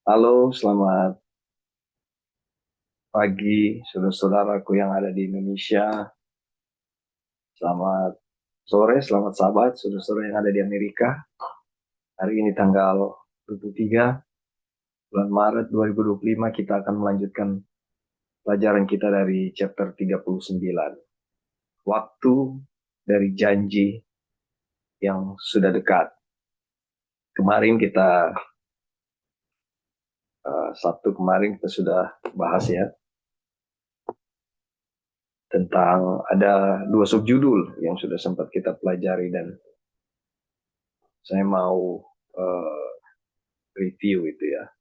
Halo, selamat pagi saudara-saudaraku yang ada di Indonesia. Selamat sore, selamat sahabat saudara-saudara yang ada di Amerika. Hari ini tanggal 23 bulan Maret 2025 kita akan melanjutkan pelajaran kita dari chapter 39. Waktu dari janji yang sudah dekat. Kemarin kita Sabtu kemarin kita sudah bahas ya tentang ada dua subjudul yang sudah sempat kita pelajari dan saya mau uh, review itu ya.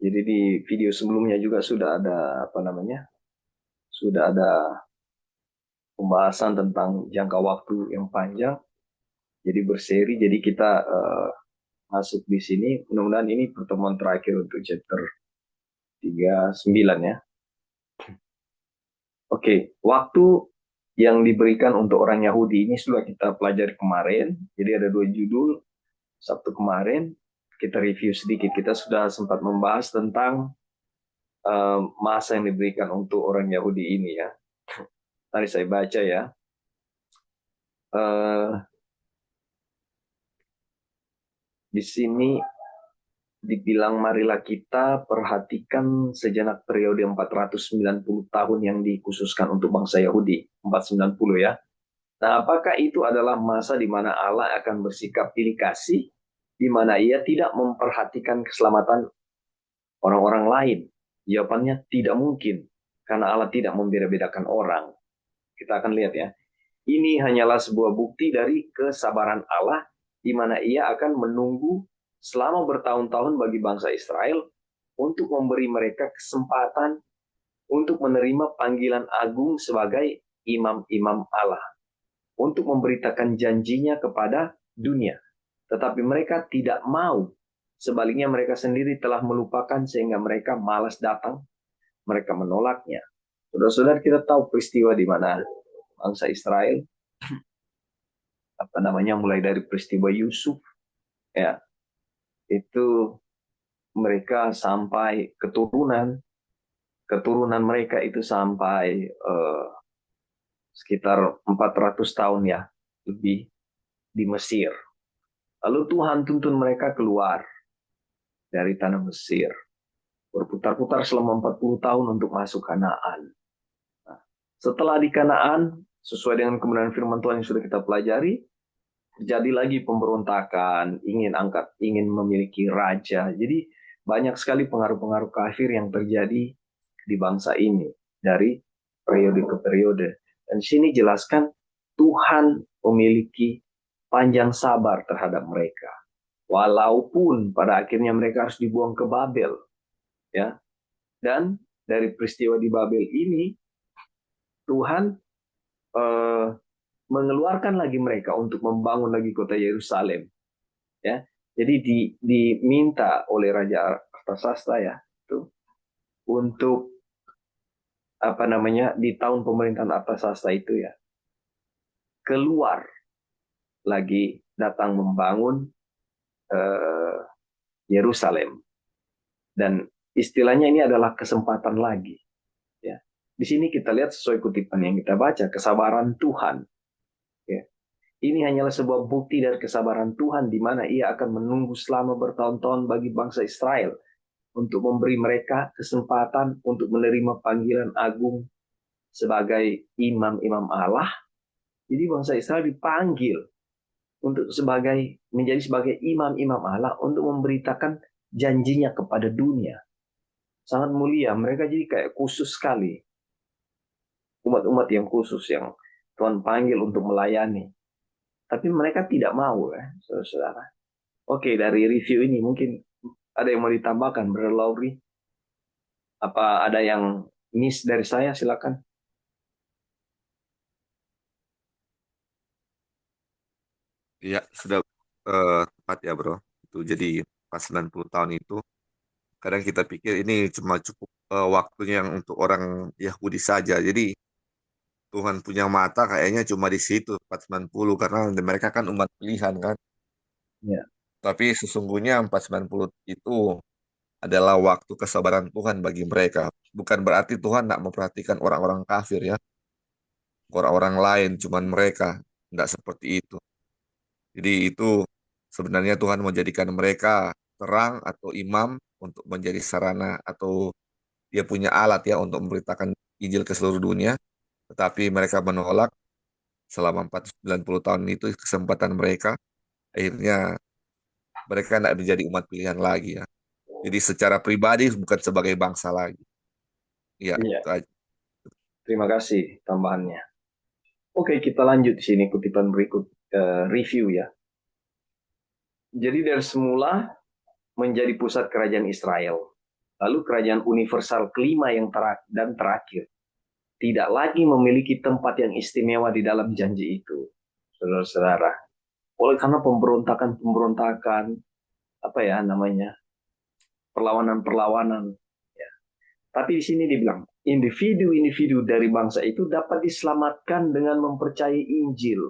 Jadi di video sebelumnya juga sudah ada apa namanya? Sudah ada pembahasan tentang jangka waktu yang panjang. Jadi berseri. Jadi kita masuk di sini. Mudah-mudahan ini pertemuan terakhir untuk chapter 39 ya. Oke, waktu yang diberikan untuk orang Yahudi ini sudah kita pelajari kemarin. Jadi ada dua judul. Sabtu kemarin kita review sedikit. Kita sudah sempat membahas tentang masa yang diberikan untuk orang Yahudi ini ya. Tadi saya baca ya. Uh, di sini dibilang marilah kita perhatikan sejenak periode 490 tahun yang dikhususkan untuk bangsa Yahudi. 490 ya. Nah, apakah itu adalah masa di mana Allah akan bersikap pilih kasih, di mana ia tidak memperhatikan keselamatan orang-orang lain? Jawabannya tidak mungkin, karena Allah tidak membeda-bedakan orang. Kita akan lihat ya. Ini hanyalah sebuah bukti dari kesabaran Allah di mana ia akan menunggu selama bertahun-tahun bagi bangsa Israel untuk memberi mereka kesempatan untuk menerima panggilan agung sebagai imam-imam Allah, untuk memberitakan janjinya kepada dunia. Tetapi mereka tidak mau. Sebaliknya mereka sendiri telah melupakan sehingga mereka malas datang, mereka menolaknya. Saudara-saudara, kita tahu peristiwa di mana bangsa Israel apa namanya mulai dari peristiwa Yusuf ya itu mereka sampai keturunan keturunan mereka itu sampai sekitar 400 tahun ya lebih di Mesir. Lalu Tuhan tuntun mereka keluar dari tanah Mesir, berputar-putar selama 40 tahun untuk masuk Kanaan. Nah, setelah di Kanaan, sesuai dengan kebenaran firman Tuhan yang sudah kita pelajari, terjadi lagi pemberontakan, ingin memiliki raja. Jadi banyak sekali pengaruh-pengaruh kafir yang terjadi di bangsa ini dari periode ke periode. Dan di sini jelaskan Tuhan memiliki panjang sabar terhadap mereka. Walaupun pada akhirnya mereka harus dibuang ke Babel, ya. Dan dari peristiwa di Babel ini Tuhan eh, mengeluarkan lagi mereka untuk membangun lagi kota Yerusalem, ya. Jadi diminta oleh Raja Artasasta ya itu untuk apa namanya di tahun pemerintahan Artasasta itu ya keluar lagi datang membangun eh, Yerusalem dan istilahnya ini adalah kesempatan lagi ya. Di sini kita lihat sesuai kutipan yang kita baca kesabaran Tuhan ya. Ini hanyalah sebuah bukti dari kesabaran Tuhan di mana ia akan menunggu selama bertahun-tahun bagi bangsa Israel untuk memberi mereka kesempatan untuk menerima panggilan agung sebagai imam-imam Allah. Jadi bangsa Israel dipanggil untuk menjadi sebagai imam-imam Allah untuk memberitakan janjinya kepada dunia. Sangat mulia, mereka jadi kayak khusus sekali. Umat-umat yang khusus yang Tuhan panggil untuk melayani. Tapi mereka tidak mau ya, saudara-saudara. Oke, dari review ini mungkin ada yang mau ditambahkan, Brother Lauri? Apa ada yang miss dari saya? Silakan. Ya, sudah tepat ya bro. Itu jadi pas 90 tahun itu, kadang kita pikir ini cuma cukup waktunya yang untuk orang Yahudi saja. Jadi Tuhan punya mata kayaknya cuma di situ 490 karena mereka kan umat pilihan kan. Ya, Tapi sesungguhnya 490 itu adalah waktu kesabaran Tuhan bagi mereka. Bukan berarti Tuhan tidak memperhatikan orang-orang kafir ya, orang-orang lain, cuman mereka. Tidak seperti itu. Jadi itu sebenarnya Tuhan mau jadikan mereka terang atau imam untuk menjadi sarana atau dia punya alat ya untuk memberitakan Injil ke seluruh dunia. Tetapi mereka menolak selama 490 tahun itu kesempatan mereka. Akhirnya mereka tidak menjadi umat pilihan lagi ya. Jadi secara pribadi bukan sebagai bangsa lagi. Ya, iya. itu aja. Terima kasih tambahannya. Oke, kita lanjut di sini kutipan berikut review ya. Jadi dari semula menjadi pusat kerajaan Israel, lalu kerajaan universal kelima yang dan terakhir, tidak lagi memiliki tempat yang istimewa di dalam janji itu, saudara-saudara. Oleh karena pemberontakan, apa ya namanya, perlawanan-perlawanan. Ya. Tapi di sini dibilang, individu-individu dari bangsa itu dapat diselamatkan dengan mempercayai Injil.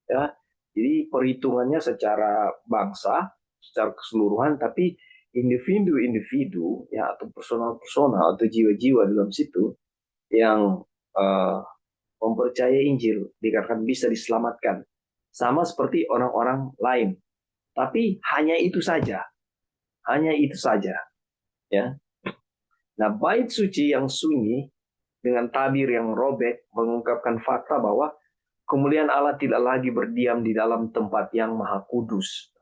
Ya, jadi perhitungannya secara bangsa, secara keseluruhan, tapi individu-individu ya atau personal-personal atau jiwa-jiwa dalam situ yang uh, mempercayai Injil dikatakan bisa diselamatkan, sama seperti orang-orang lain. Tapi hanya itu saja, ya. Nah, bait suci yang sunyi dengan tabir yang robek mengungkapkan fakta bahwa kemuliaan Allah tidak lagi berdiam di dalam tempat yang maha kudus,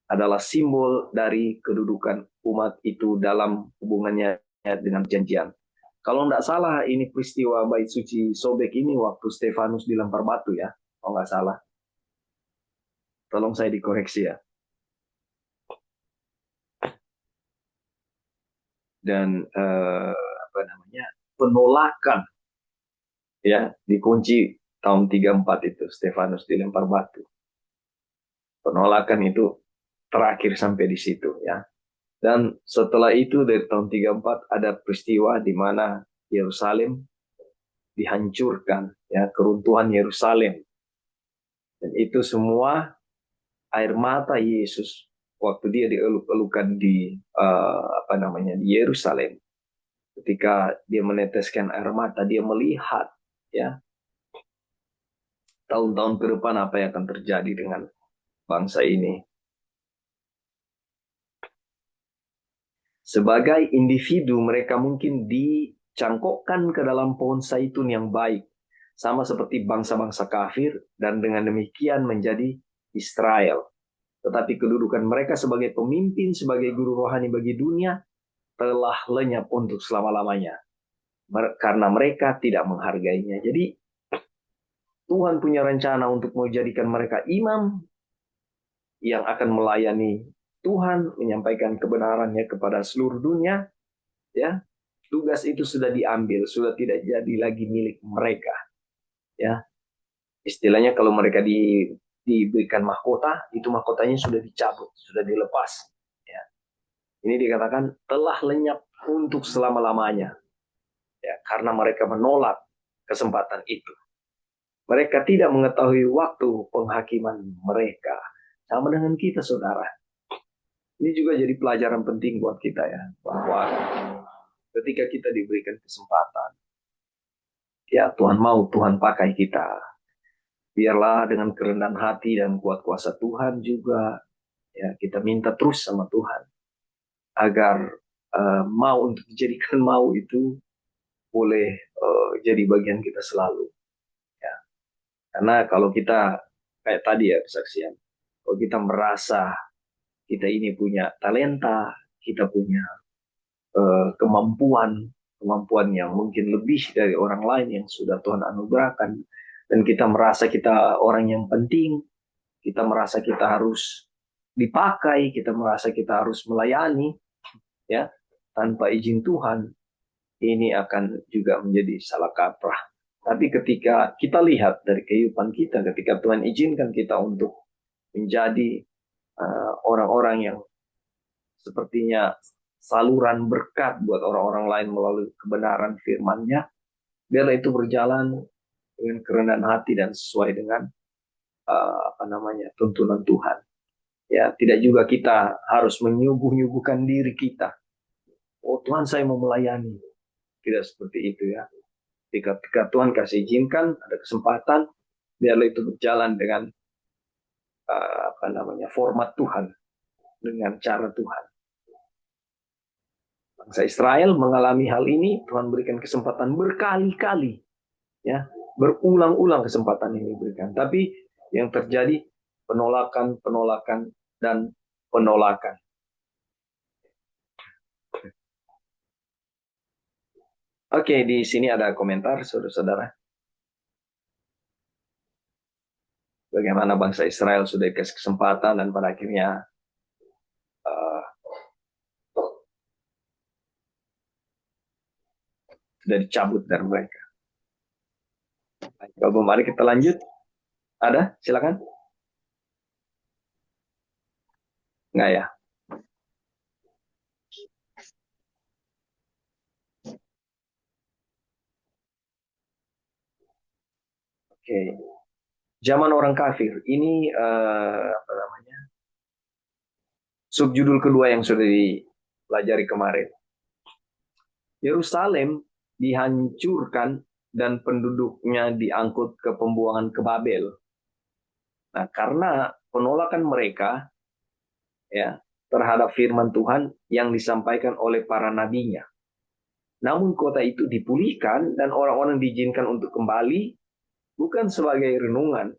adalah simbol dari kedudukan umat itu dalam hubungannya dengan perjanjian. Kalau tidak salah, ini peristiwa bait suci sobek ini waktu Stefanus dilempar batu ya. Kalau nggak salah. Tolong saya dikoreksi ya. Dan apa namanya, penolakan ya dikunci tahun 34 itu Stefanus dilempar batu. Penolakan itu terakhir sampai di situ ya. Dan setelah itu dari tahun 34 ada peristiwa di mana Yerusalem dihancurkan, ya, keruntuhan Yerusalem. Dan itu semua air mata Yesus waktu dia dieluk-elukan di apa namanya di Yerusalem. Ketika dia meneteskan air mata, dia melihat ya tahun-tahun ke depan apa yang akan terjadi dengan bangsa ini. Sebagai individu mereka mungkin dicangkokkan ke dalam pohon zaitun yang baik, sama seperti bangsa-bangsa kafir, dan dengan demikian menjadi Israel. Tetapi kedudukan mereka sebagai pemimpin, sebagai guru rohani bagi dunia, telah lenyap untuk selama-lamanya. Karena mereka tidak menghargainya. Jadi Tuhan punya rencana untuk menjadikan mereka imam yang akan melayani Tuhan, menyampaikan kebenarannya kepada seluruh dunia. Ya, tugas itu sudah diambil, sudah tidak jadi lagi milik mereka. Ya, istilahnya kalau mereka diberikan mahkota, itu mahkotanya sudah dicabut, sudah dilepas. Ya, ini dikatakan telah lenyap untuk selama-lamanya, ya, karena mereka menolak kesempatan itu. Mereka tidak mengetahui waktu penghakiman mereka. Sama dengan kita, saudara. Ini juga jadi pelajaran penting buat kita ya, bahwa ketika kita diberikan kesempatan, ya Tuhan mau Tuhan pakai kita. Biarlah dengan kerendahan hati dan kuat kuasa Tuhan juga, ya kita minta terus sama Tuhan agar mau untuk dijadikan mau itu boleh jadi bagian kita selalu. Ya. Karena kalau kita kayak tadi ya kesaksian, kalau kita merasa kita ini punya talenta, kita punya kemampuan, kemampuan yang mungkin lebih dari orang lain yang sudah Tuhan anugerahkan, dan kita merasa kita orang yang penting, kita merasa kita harus dipakai, kita merasa kita harus melayani, ya, tanpa izin Tuhan, ini akan juga menjadi salah kaprah. Tapi ketika kita lihat dari kehidupan kita, ketika Tuhan izinkan kita untuk menjadi orang-orang yang sepertinya saluran berkat buat orang-orang lain melalui kebenaran firman-Nya. Biarlah itu berjalan dengan kerendahan hati dan sesuai dengan tuntunan Tuhan. Ya, tidak juga kita harus menyuguh-nyuguhkan diri kita. Oh Tuhan, saya mau melayani. Tidak seperti itu ya. Ketika Tuhan kasih izinkan, ada kesempatan, biarlah itu berjalan dengan format Tuhan, dengan cara Tuhan. Bangsa Israel mengalami hal ini, Tuhan berikan kesempatan berkali-kali, ya, berulang-ulang kesempatan ini diberikan. Tapi yang terjadi penolakan, penolakan, dan penolakan. Oke, di sini ada komentar, saudara-saudara. Bagaimana bangsa Israel sudah dikasih kesempatan dan pada akhirnya sudah dicabut dari mereka. Kalau mari kita lanjut. Ada? Silakan. Enggak ya? Oke. Zaman orang kafir. Ini subjudul kedua yang sudah dipelajari kemarin. Yerusalem dihancurkan dan penduduknya diangkut ke pembuangan ke Babel. Nah, karena penolakan mereka ya terhadap firman Tuhan yang disampaikan oleh para nabinya. Namun kota itu dipulihkan dan orang-orang diizinkan untuk kembali bukan sebagai renungan,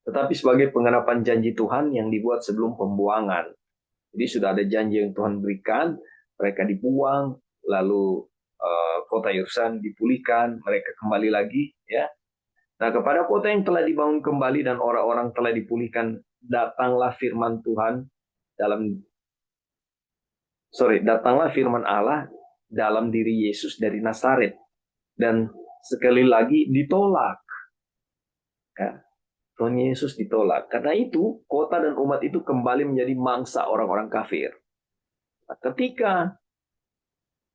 tetapi sebagai pengenapan janji Tuhan yang dibuat sebelum pembuangan. Jadi sudah ada janji yang Tuhan berikan, mereka dibuang, lalu kota Yerusalem dipulihkan, mereka kembali lagi, ya. Nah, kepada kota yang telah dibangun kembali dan orang-orang telah dipulihkan, datanglah firman Tuhan datanglah firman Allah dalam diri Yesus dari Nazaret, dan sekali lagi ditolak. Ya, Tuhan Yesus ditolak. Karena itu, kota dan umat itu kembali menjadi mangsa orang-orang kafir. Nah, ketika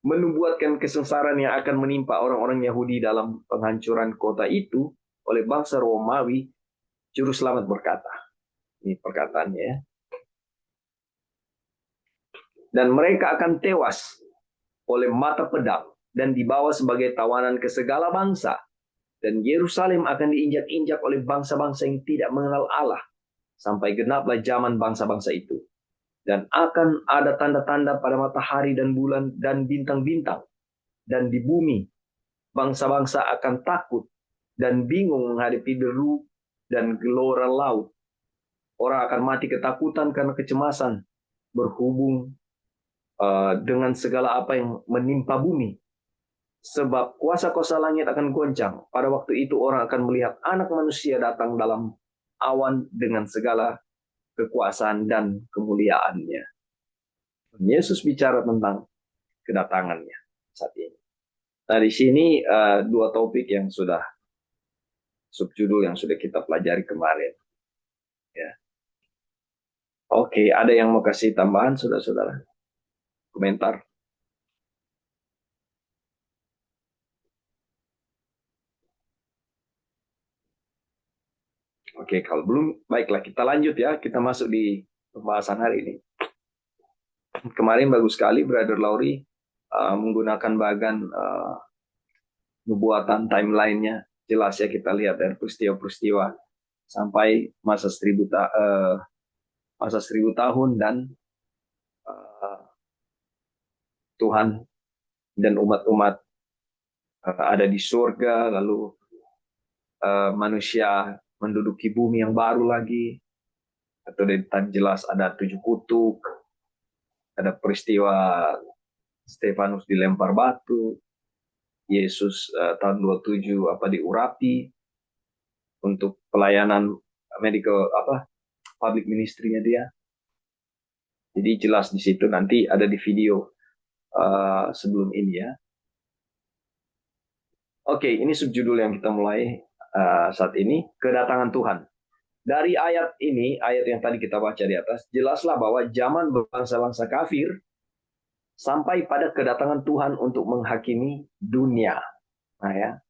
menubuatkan kesengsaraan yang akan menimpa orang-orang Yahudi dalam penghancuran kota itu oleh bangsa Romawi, Juru Selamat berkata, ini perkataannya ya, dan mereka akan tewas oleh mata pedang dan dibawa sebagai tawanan ke segala bangsa, dan Yerusalem akan diinjak-injak oleh bangsa-bangsa yang tidak mengenal Allah sampai genaplah zaman bangsa-bangsa itu. Dan akan ada tanda-tanda pada matahari dan bulan dan bintang-bintang, dan di bumi bangsa-bangsa akan takut dan bingung menghadapi deru dan gelora laut. Orang akan mati ketakutan karena kecemasan berhubung dengan segala apa yang menimpa bumi. Sebab kuasa-kuasa langit akan goncang. Pada waktu itu orang akan melihat Anak Manusia datang dalam awan dengan segala kekuasaan dan kemuliaannya. Yesus bicara tentang kedatangannya saat ini. Nah, di sini dua topik yang sudah subjudul yang sudah kita pelajari kemarin. Ya. Oke, ada yang mau kasih tambahan, saudara-saudara? Komentar? Oke, kalau belum, baiklah kita lanjut ya. Kita masuk di pembahasan hari ini. Kemarin bagus sekali, Brother Lauri menggunakan bagan nubuatan timeline-nya. Jelas ya, kita lihat dari peristiwa-peristiwa sampai masa 1000 tahun dan Tuhan dan umat-umat ada di surga, lalu manusia menduduki bumi yang baru lagi, atau dan jelas ada 7 kutub, ada peristiwa Stefanus dilempar batu, Yesus tahun 27 diurapi untuk pelayanan public ministry-nya dia. Jadi jelas di situ, nanti ada di video sebelum ini ya. Oke, ini subjudul yang kita mulai saat ini, kedatangan Tuhan. Dari ayat ini, ayat yang tadi kita baca di atas, jelaslah bahwa zaman bangsa-bangsa kafir sampai pada kedatangan Tuhan untuk menghakimi dunia. Nah ya,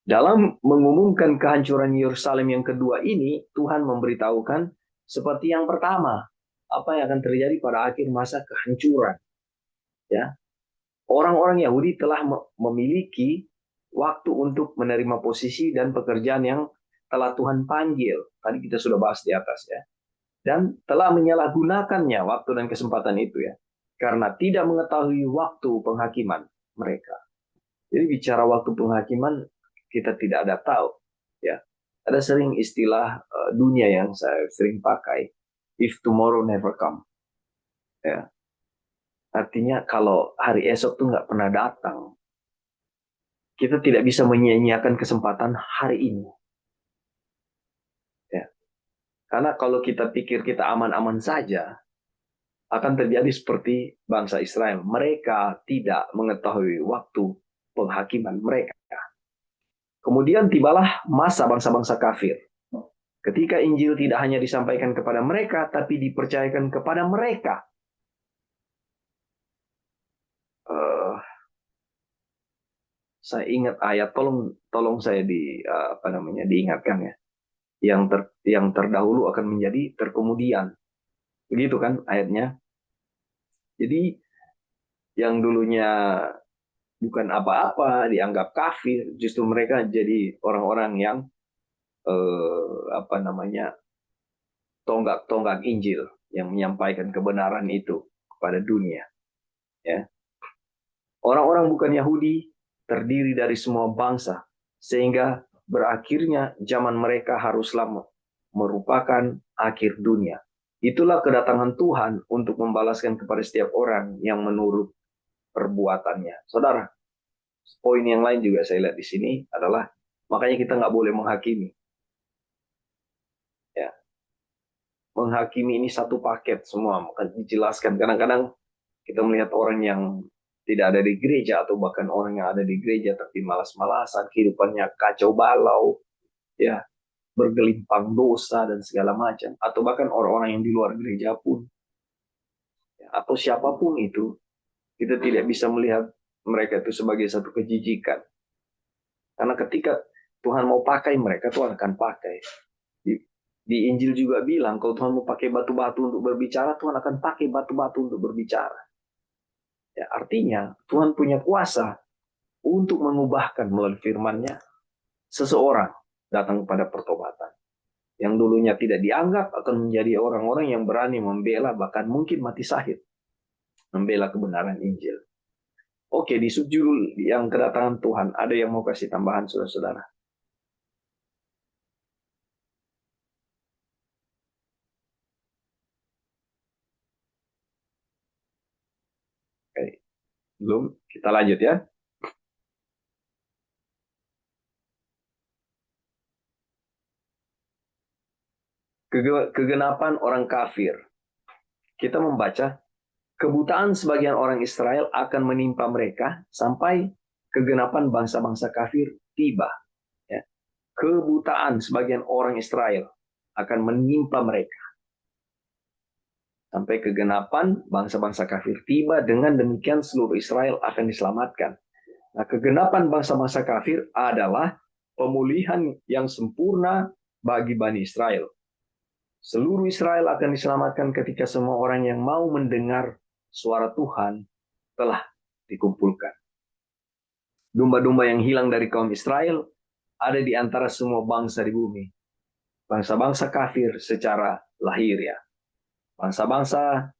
dalam mengumumkan kehancuran Yerusalem yang kedua ini, Tuhan memberitahukan seperti yang pertama, apa yang akan terjadi pada akhir masa kehancuran. Ya, orang-orang Yahudi telah memiliki waktu untuk menerima posisi dan pekerjaan yang telah Tuhan panggil. Tadi kita sudah bahas di atas ya. Dan telah menyalahgunakannya waktu dan kesempatan itu ya. Karena tidak mengetahui waktu penghakiman mereka. Jadi bicara waktu penghakiman kita tidak ada tahu ya. Ada sering istilah dunia yang saya sering pakai, if tomorrow never come. Ya. Artinya kalau hari esok tuh nggak pernah datang, kita tidak bisa menyia-nyiakan kesempatan hari ini. Ya. Karena kalau kita pikir kita aman-aman saja, akan terjadi seperti bangsa Israel. Mereka tidak mengetahui waktu penghakiman mereka. Kemudian tibalah masa bangsa-bangsa kafir. Ketika Injil tidak hanya disampaikan kepada mereka, tapi dipercayakan kepada mereka. Saya ingat ayat, tolong saya diingatkan ya. Yang terdahulu akan menjadi terkemudian. Begitu kan ayatnya? Jadi yang dulunya bukan apa-apa, dianggap kafir, justru mereka jadi orang-orang yang tonggak-tonggak Injil yang menyampaikan kebenaran itu kepada dunia. Ya. Orang-orang bukan Yahudi terdiri dari semua bangsa, sehingga berakhirnya zaman mereka haruslah merupakan akhir dunia. Itulah kedatangan Tuhan untuk membalaskan kepada setiap orang yang menurut perbuatannya. Saudara, poin yang lain juga saya lihat di sini adalah makanya kita nggak boleh menghakimi. Ya, menghakimi ini satu paket semua, maka dijelaskan. Kadang-kadang kita melihat orang yang tidak ada di gereja atau bahkan orang yang ada di gereja tapi malas-malasan, kehidupannya kacau balau, ya, bergelimpang dosa dan segala macam, atau bahkan orang-orang yang di luar gereja pun, ya, atau siapapun itu, kita tidak bisa melihat mereka itu sebagai satu kejijikan. Karena ketika Tuhan mau pakai mereka, Tuhan akan pakai. Di Injil juga bilang, kalau Tuhan mau pakai batu-batu untuk berbicara, Tuhan akan pakai batu-batu untuk berbicara. Ya, artinya Tuhan punya kuasa untuk mengubahkan melalui firman-Nya seseorang datang pada pertobatan. Yang dulunya tidak dianggap akan menjadi orang-orang yang berani membela, bahkan mungkin mati syahid, membela kebenaran Injil. Oke, di subjudul yang kedatangan Tuhan, ada yang mau kasih tambahan saudara-saudara? Oke, belum? Kita lanjut ya. Kegenapan orang kafir. Kita membaca, kebutaan sebagian orang Israel akan menimpa mereka sampai kegenapan bangsa-bangsa kafir tiba. Ya. Kebutaan sebagian orang Israel akan menimpa mereka sampai kegenapan bangsa-bangsa kafir tiba. Dengan demikian seluruh Israel akan diselamatkan. Nah, kegenapan bangsa-bangsa kafir adalah pemulihan yang sempurna bagi Bani Israel. Seluruh Israel akan diselamatkan ketika semua orang yang mau mendengar suara Tuhan telah dikumpulkan. Domba-domba yang hilang dari kaum Israel ada di antara semua bangsa di bumi. Bangsa-bangsa kafir secara lahir ya. Bangsa-bangsa,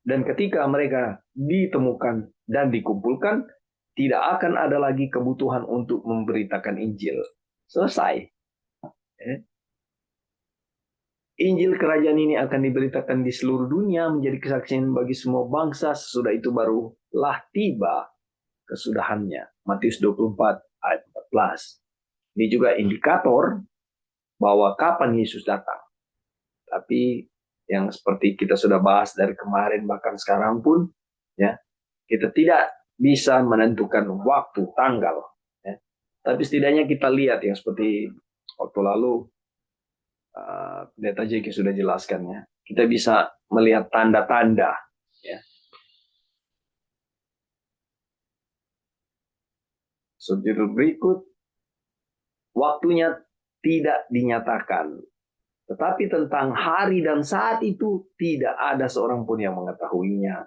dan ketika mereka ditemukan dan dikumpulkan, tidak akan ada lagi kebutuhan untuk memberitakan Injil. Selesai. Injil kerajaan ini akan diberitakan di seluruh dunia menjadi kesaksian bagi semua bangsa. Sesudah itu barulah tiba kesudahannya. Matius 24 ayat 14. Ini juga indikator bahwa kapan Yesus datang. Tapi yang seperti kita sudah bahas dari kemarin bahkan sekarang pun, ya, kita tidak bisa menentukan waktu, tanggal. Ya. Tapi setidaknya kita lihat yang seperti waktu lalu Pendeta Jeki sudah jelaskan ya. Kita bisa melihat tanda-tanda ya. Subjudul berikut, waktunya tidak dinyatakan. Tetapi tentang hari dan saat itu tidak ada seorang pun yang mengetahuinya.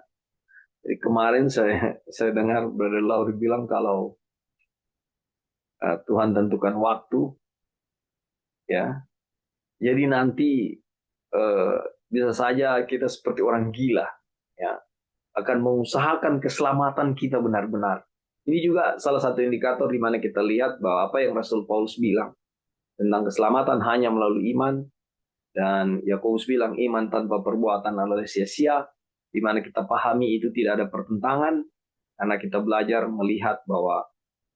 Jadi kemarin saya dengar Brother Lauri bilang kalau Tuhan tentukan waktu ya. Jadi nanti uh, bisa saja kita seperti orang gila ya, akan mengusahakan keselamatan kita benar-benar. Ini juga salah satu indikator di mana kita lihat bahwa apa yang Rasul Paulus bilang tentang keselamatan hanya melalui iman, dan Yakobus bilang iman tanpa perbuatan adalah sia-sia, di mana kita pahami itu tidak ada pertentangan karena kita belajar melihat bahwa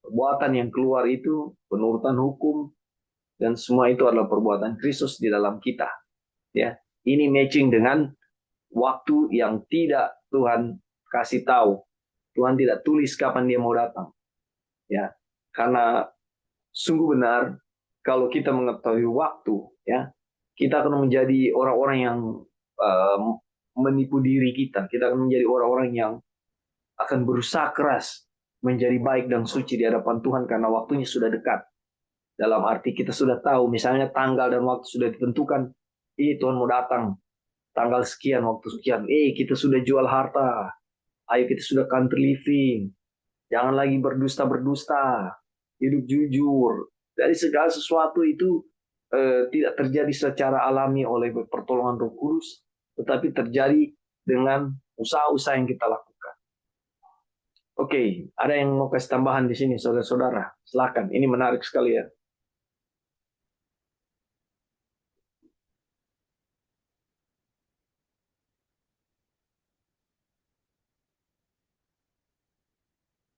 perbuatan yang keluar itu penurutan hukum dan semua itu adalah perbuatan Kristus di dalam kita. Ya, ini matching dengan waktu yang tidak Tuhan kasih tahu. Tuhan tidak tulis kapan dia mau datang. Ya, karena sungguh benar kalau kita mengetahui waktu, ya, kita akan menjadi orang-orang yang uh, menipu diri kita. Kita akan menjadi orang-orang yang akan berusaha keras menjadi baik dan suci di hadapan Tuhan karena waktunya sudah dekat. Dalam arti kita sudah tahu, misalnya tanggal dan waktu sudah ditentukan. Tuhan mau datang tanggal sekian, waktu sekian. Kita sudah jual harta. Ayo kita sudah country living. Jangan lagi berdusta-berdusta. Hidup jujur. Dari segala sesuatu itu tidak terjadi secara alami oleh pertolongan Roh Kudus, tetapi terjadi dengan usaha-usaha yang kita lakukan. Oke, ada yang mau kasih tambahan di sini, saudara-saudara? Silakan, ini menarik sekali ya.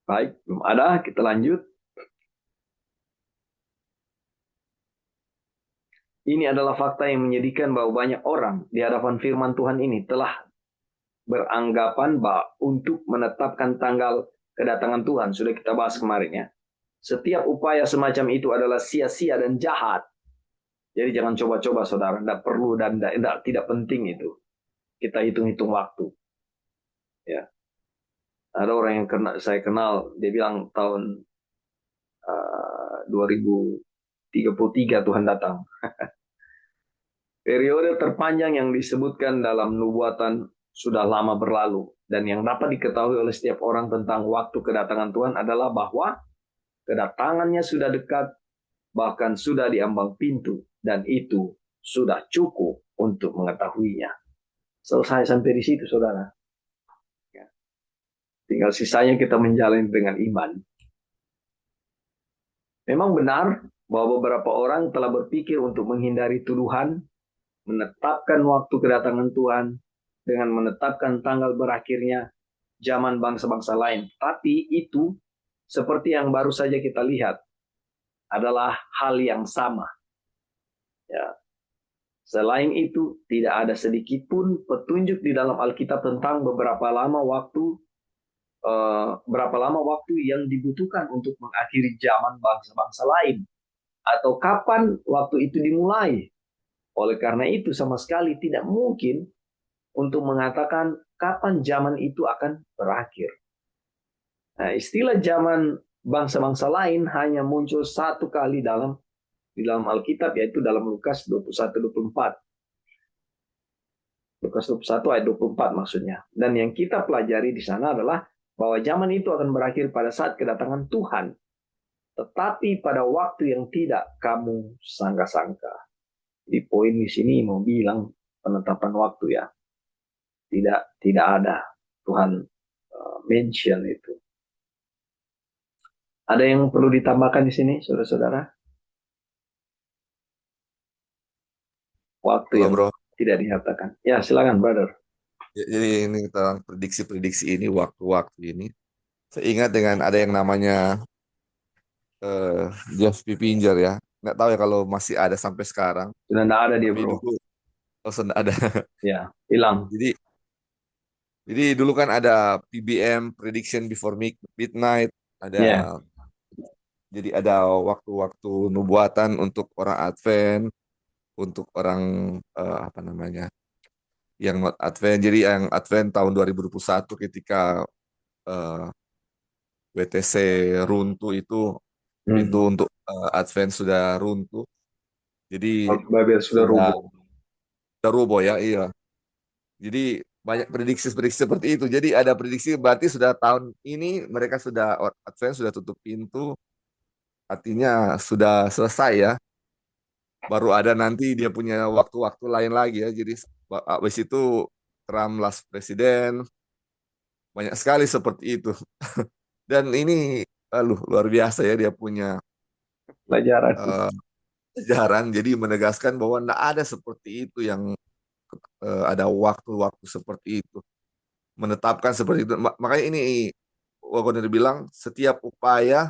Baik, belum ada, kita lanjut. Ini adalah fakta yang menyedihkan bahwa banyak orang di hadapan firman Tuhan ini telah beranggapan bahwa untuk menetapkan tanggal kedatangan Tuhan, sudah kita bahas kemarin ya. Setiap upaya semacam itu adalah sia-sia dan jahat. Jadi jangan coba-coba saudara, tidak perlu dan tidak penting itu. Kita hitung-hitung waktu. Ya, ada orang yang saya kenal, dia bilang tahun 2033 Tuhan datang. Periode terpanjang yang disebutkan dalam nubuatan sudah lama berlalu. Dan yang dapat diketahui oleh setiap orang tentang waktu kedatangan Tuhan adalah bahwa kedatangannya sudah dekat, bahkan sudah di ambang pintu. Dan itu sudah cukup untuk mengetahuinya. Selesai sampai di situ, saudara. Ya. Tinggal sisanya kita menjalani dengan iman. Memang benar bahwa beberapa orang telah berpikir untuk menghindari tuduhan, menetapkan waktu kedatangan Tuhan, dengan menetapkan tanggal berakhirnya zaman bangsa-bangsa lain. Tapi itu, seperti yang baru saja kita lihat, adalah hal yang sama. Ya. Selain itu, tidak ada sedikit pun petunjuk di dalam Alkitab tentang berapa lama waktu yang dibutuhkan untuk mengakhiri zaman bangsa-bangsa lain, atau kapan waktu itu dimulai. Oleh karena itu, sama sekali tidak mungkin untuk mengatakan kapan zaman itu akan berakhir. Nah, istilah zaman bangsa-bangsa lain hanya muncul satu kali di dalam Alkitab, yaitu dalam Lukas 21-24. Lukas 21 ayat 24 maksudnya. Dan yang kita pelajari di sana adalah bahwa zaman itu akan berakhir pada saat kedatangan Tuhan. Tetapi pada waktu yang tidak kamu sangka-sangka. Di poin di sini mau bilang penetapan waktu ya. Tidak ada Tuhan mention itu. Ada yang perlu ditambahkan di sini, saudara-saudara? Waktu Halo yang bro. tidak dinyatakan. Ya, silakan, brother. Jadi ini tentang prediksi-prediksi ini, waktu-waktu ini. Saya ingat dengan ada yang namanya eh Jeff Pipinger ya. Nggak tahu ya kalau masih ada sampai sekarang. Sudah tidak ada dia, Tapi bro. dulu sudah ada. Ya, hilang. Jadi jadi dulu kan ada PBM, Prediction Before Midnight, Ya, jadi ada waktu-waktu nubuatan untuk orang Advent. untuk orang apa namanya yang not Advent. Jadi yang Advent tahun 2021 ketika eh, WTC runtuh itu pintu Hmm. untuk Advent sudah runtuh. Jadi Kalau Babel sudah sudah rubuh. roboh ya, iya. Jadi banyak prediksi-prediksi seperti itu. Jadi ada prediksi berarti sudah tahun ini mereka sudah Advent sudah tutup pintu, artinya sudah selesai ya. Baru ada nanti dia punya waktu-waktu lain lagi ya. Jadi habis itu Trump last presiden, banyak sekali seperti itu. Dan ini luar biasa ya dia punya Pelajaran. eh, sejarah. Jadi menegaskan bahwa tidak ada seperti itu yang ada waktu-waktu seperti itu. Menetapkan seperti itu. Makanya ini Wagoner bilang setiap upaya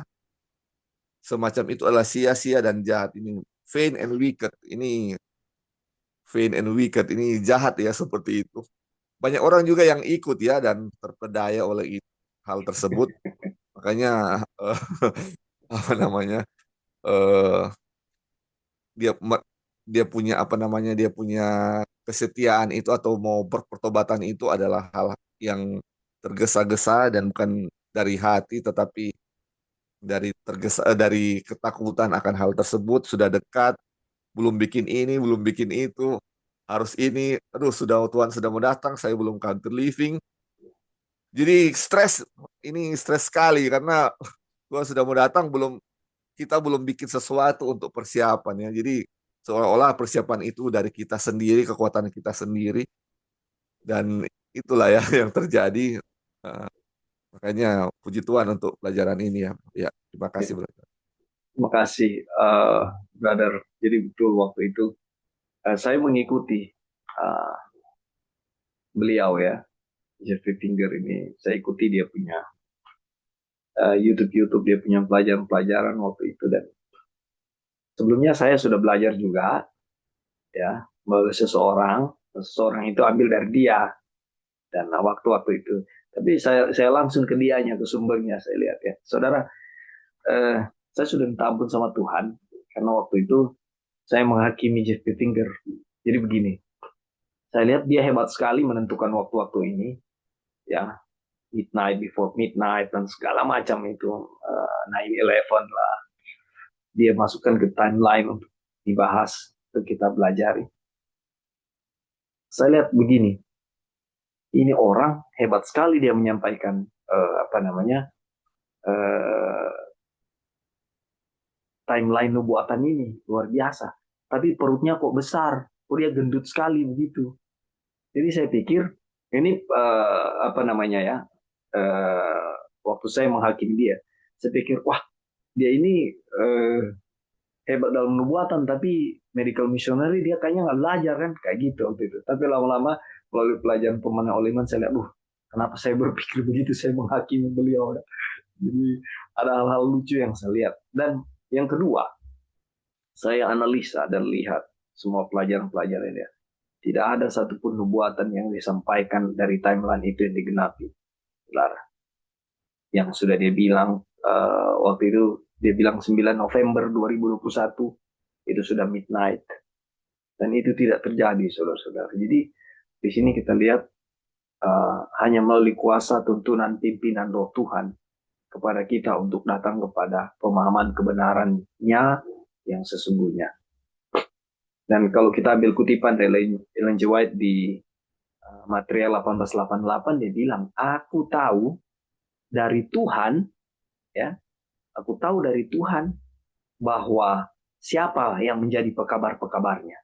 semacam itu adalah sia-sia dan jahat. Ini vain and wicked. Ini vain and wicked. Ini jahat ya seperti itu. Banyak orang juga yang ikut ya dan terpedaya oleh hal tersebut. Makanya apa namanya eh, dia dia punya apa namanya dia punya kesetiaan itu atau mau berpertobatan itu adalah hal yang tergesa-gesa dan bukan dari hati tetapi dari ketakutan akan hal tersebut sudah dekat belum bikin ini belum bikin itu harus ini aduh sudah Tuhan sudah mau datang saya belum counter living jadi stres ini stres sekali karena Tuhan sudah mau datang kita belum bikin sesuatu untuk persiapan ya. Jadi seolah-olah persiapan itu dari kita sendiri, kekuatan kita sendiri, dan itulah ya yang terjadi. Nah, makanya puji Tuhan untuk pelajaran ini ya. Ya, terima kasih brother. Terima kasih, brother. Jadi betul waktu itu saya mengikuti uh, beliau ya, Jeffrey Finger ini. Saya ikuti dia punya YouTube dia punya pelajaran-pelajaran waktu itu, dan sebelumnya saya sudah belajar juga ya melalui seseorang itu ambil dari dia dan waktu-waktu itu. Tapi saya langsung ke dianya, ke sumbernya saya lihat ya, saudara. eh, saya sudah minta ampun sama Tuhan karena waktu itu saya menghakimi Jeffrey Finger. Jadi begini, saya lihat dia hebat sekali menentukan waktu-waktu ini ya, midnight before midnight dan segala macam itu, 9/11 lah dia masukkan ke timeline untuk dibahas, untuk kita pelajari. Saya lihat begini, ini orang hebat sekali dia menyampaikan apa namanya uh, timeline nubuatan ini luar biasa. Tapi perutnya kok besar, kok dia gendut sekali begitu. Jadi saya pikir ini apa namanya ya, uh, waktu saya menghakimi dia, saya pikir wah dia ini hebat dalam nubuatan, tapi medical missionary dia kayaknya nggak belajar kan, kayak gitu waktu itu. Tapi lama-lama melalui pelajaran pemanah Oliman saya lihat, kenapa saya berpikir begitu, saya menghakimi beliau. Jadi ada hal-hal lucu yang saya lihat. Dan yang kedua, saya analisa dan lihat semua pelajaran-pelajaran dia. Tidak ada satupun nubuatan yang disampaikan dari timeline itu yang digenapi. Lara. Yang sudah dia bilang waktu itu, dia bilang 9 November 2021 itu sudah midnight. Dan itu tidak terjadi, saudara-saudara. Jadi di sini kita lihat hanya melalui kuasa tuntunan pimpinan Roh Tuhan kepada kita untuk datang kepada pemahaman kebenarannya yang sesungguhnya. Dan kalau kita ambil kutipan dari Ellen G. White di material 1888, dia bilang, aku tahu dari Tuhan, ya, aku tahu dari Tuhan bahwa siapa yang menjadi pekabar-pekabarnya.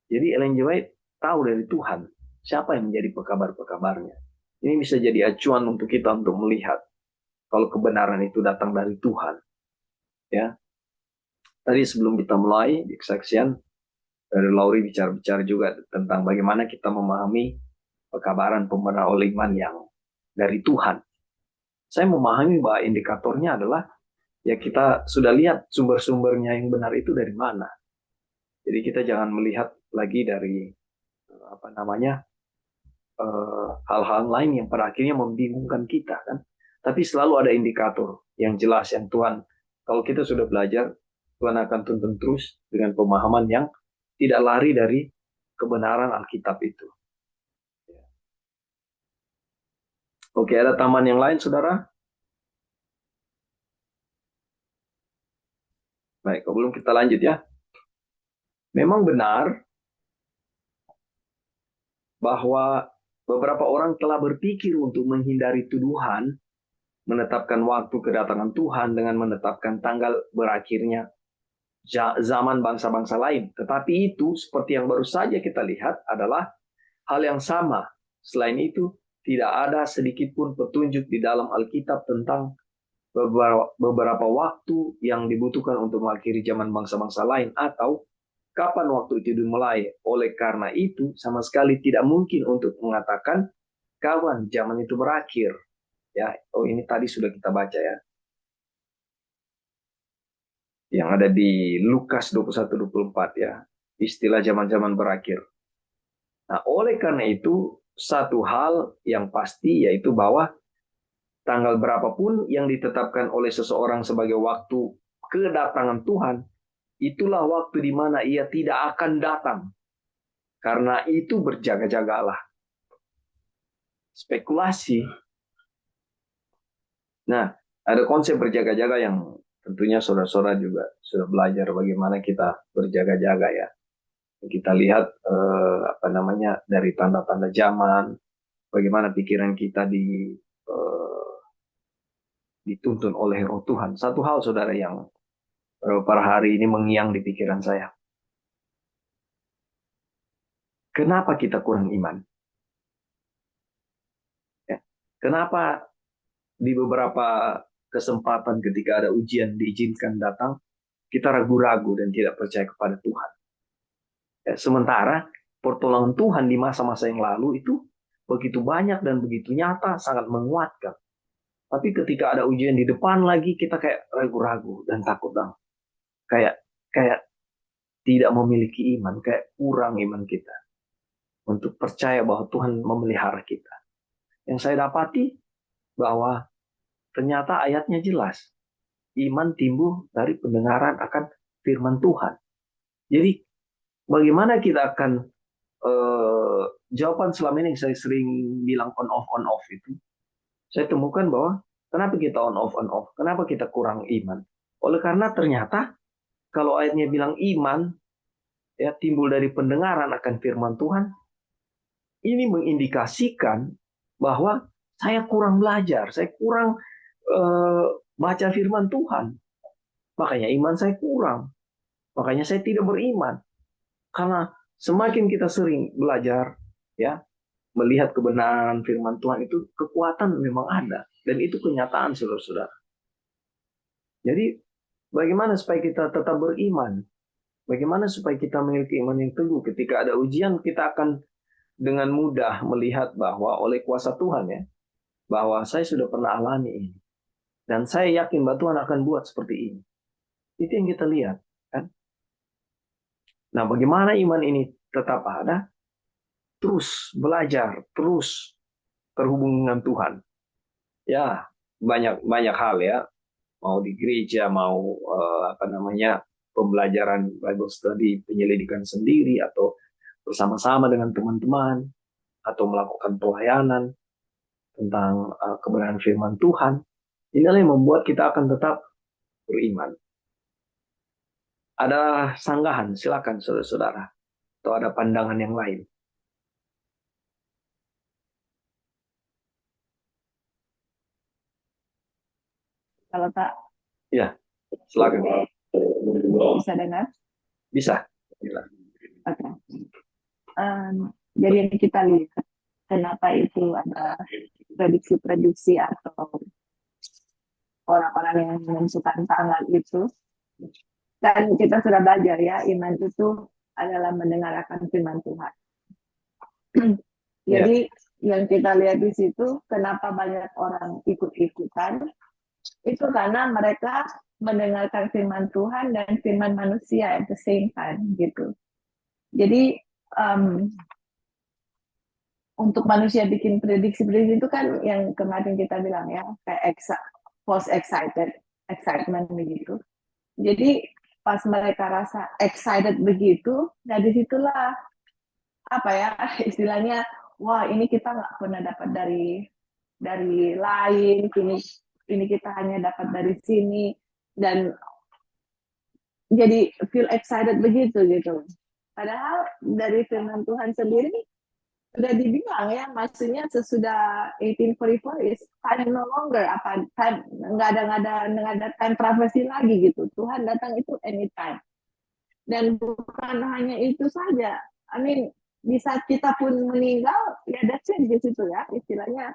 Jadi Ellen G. White tahu dari Tuhan siapa yang menjadi pekabar-pekabarnya. Ini bisa jadi acuan untuk kita untuk melihat kalau kebenaran itu datang dari Tuhan. Ya, tadi sebelum kita mulai di kesaksian, dari Lauri bicara-bicara juga tentang bagaimana kita memahami pekabaran pembenar iman yang dari Tuhan. Saya memahami bahwa indikatornya adalah ya kita sudah lihat sumber-sumbernya yang benar itu dari mana. Jadi kita jangan melihat lagi dari apa namanya hal-hal lain yang pada akhirnya membingungkan kita kan. Tapi selalu ada indikator yang jelas yang Tuhan. Kalau kita sudah belajar Tuhan akan tuntun terus dengan pemahaman yang tidak lari dari kebenaran Alkitab itu. Oke, ada tambahan yang lain, saudara? Baik, sebelum kita lanjut ya. Memang benar bahwa beberapa orang telah berpikir untuk menghindari tuduhan, menetapkan waktu kedatangan Tuhan dengan menetapkan tanggal berakhirnya zaman bangsa-bangsa lain. Tetapi itu, seperti yang baru saja kita lihat, adalah hal yang sama. Selain itu, tidak ada sedikit pun petunjuk di dalam Alkitab tentang beberapa waktu yang dibutuhkan untuk mengakhiri zaman bangsa-bangsa lain atau kapan waktu itu dimulai. Oleh karena itu, sama sekali tidak mungkin untuk mengatakan kapan zaman itu berakhir. Ya, oh ini tadi sudah kita baca ya. Yang ada di Lukas 21-24 ya. Istilah zaman-zaman berakhir. Nah, oleh karena itu, satu hal yang pasti yaitu bahwa tanggal berapapun yang ditetapkan oleh seseorang sebagai waktu kedatangan Tuhan, itulah waktu di mana ia tidak akan datang. Karena itu berjaga-jagalah. Spekulasi. Nah, ada konsep berjaga-jaga yang tentunya saudara-saudara juga sudah belajar bagaimana kita berjaga-jaga ya. Kita lihat dari tanda-tanda zaman, bagaimana pikiran kita dituntun oleh Roh Tuhan. Satu hal saudara yang per hari ini mengiang di pikiran saya. Kenapa kita kurang iman? Ya. Kenapa di beberapa kesempatan ketika ada ujian diizinkan datang, kita ragu-ragu dan tidak percaya kepada Tuhan. Ya, sementara pertolongan Tuhan di masa-masa yang lalu itu begitu banyak dan begitu nyata, sangat menguatkan. Tapi ketika ada ujian di depan lagi, kita kayak ragu-ragu dan takut dong. Kayak kayak tidak memiliki iman, kayak kurang iman kita untuk percaya bahwa Tuhan memelihara kita. Yang saya dapati bahwa ternyata ayatnya jelas. Iman timbul dari pendengaran akan firman Tuhan. Jadi bagaimana kita akan jawaban selama ini yang saya sering bilang on off itu, saya temukan bahwa kenapa kita on off, kenapa kita kurang iman? Oleh karena ternyata kalau ayatnya bilang iman ya timbul dari pendengaran akan firman Tuhan, ini mengindikasikan bahwa saya kurang belajar, saya kurang baca firman Tuhan. Makanya iman saya kurang. Makanya saya tidak beriman. Karena semakin kita sering belajar, ya, melihat kebenaran firman Tuhan itu, kekuatan memang ada. Dan itu kenyataan, saudara-saudara. Jadi, bagaimana supaya kita tetap beriman? Bagaimana supaya kita memiliki iman yang teguh? Ketika ada ujian, kita akan dengan mudah melihat bahwa oleh kuasa Tuhan ya, bahwa saya sudah pernah alami ini. Dan saya yakin bahwa Tuhan akan buat seperti ini. Itu yang kita lihat. Kan? Nah, bagaimana iman ini tetap ada? Terus belajar, terus terhubung dengan Tuhan. Ya, banyak banyak hal ya. Mau di gereja, mau pembelajaran Bible study, penyelidikan sendiri, atau bersama-sama dengan teman-teman, atau melakukan pelayanan tentang kebenaran firman Tuhan. Inilah yang membuat kita akan tetap beriman. Ada sanggahan, silakan saudara-saudara. Atau ada pandangan yang lain. Kalau Pak, Ya, silakan. bisa dengar? Bisa. Oke. Jadi yang kita lihat, kenapa itu ada prediksi-prediksi atau orang-orang yang menentukan tanggal itu. Dan kita sudah belajar ya, iman itu adalah mendengarkan firman Tuhan. Jadi yang kita lihat di situ, kenapa banyak orang ikut-ikutan, itu karena mereka mendengarkan firman Tuhan dan firman manusia at the same time gitu. Jadi untuk manusia bikin prediksi-prediksi itu kan yang kemarin kita bilang ya, kayak false excitement begitu. Jadi pas mereka rasa excited begitu, nah disitulah apa ya istilahnya, wah ini kita nggak pernah dapat dari lain, ini kita hanya dapat dari sini, dan jadi feel excited begitu gitu. Padahal dari firman Tuhan sendiri sudah dibilang ya, maksudnya sesudah 1844 is time no longer, apa time nggak ada time prophecy lagi gitu. Tuhan datang itu anytime. Dan bukan hanya itu saja. I mean, di saat kita pun meninggal, ya that's it di situ ya, istilahnya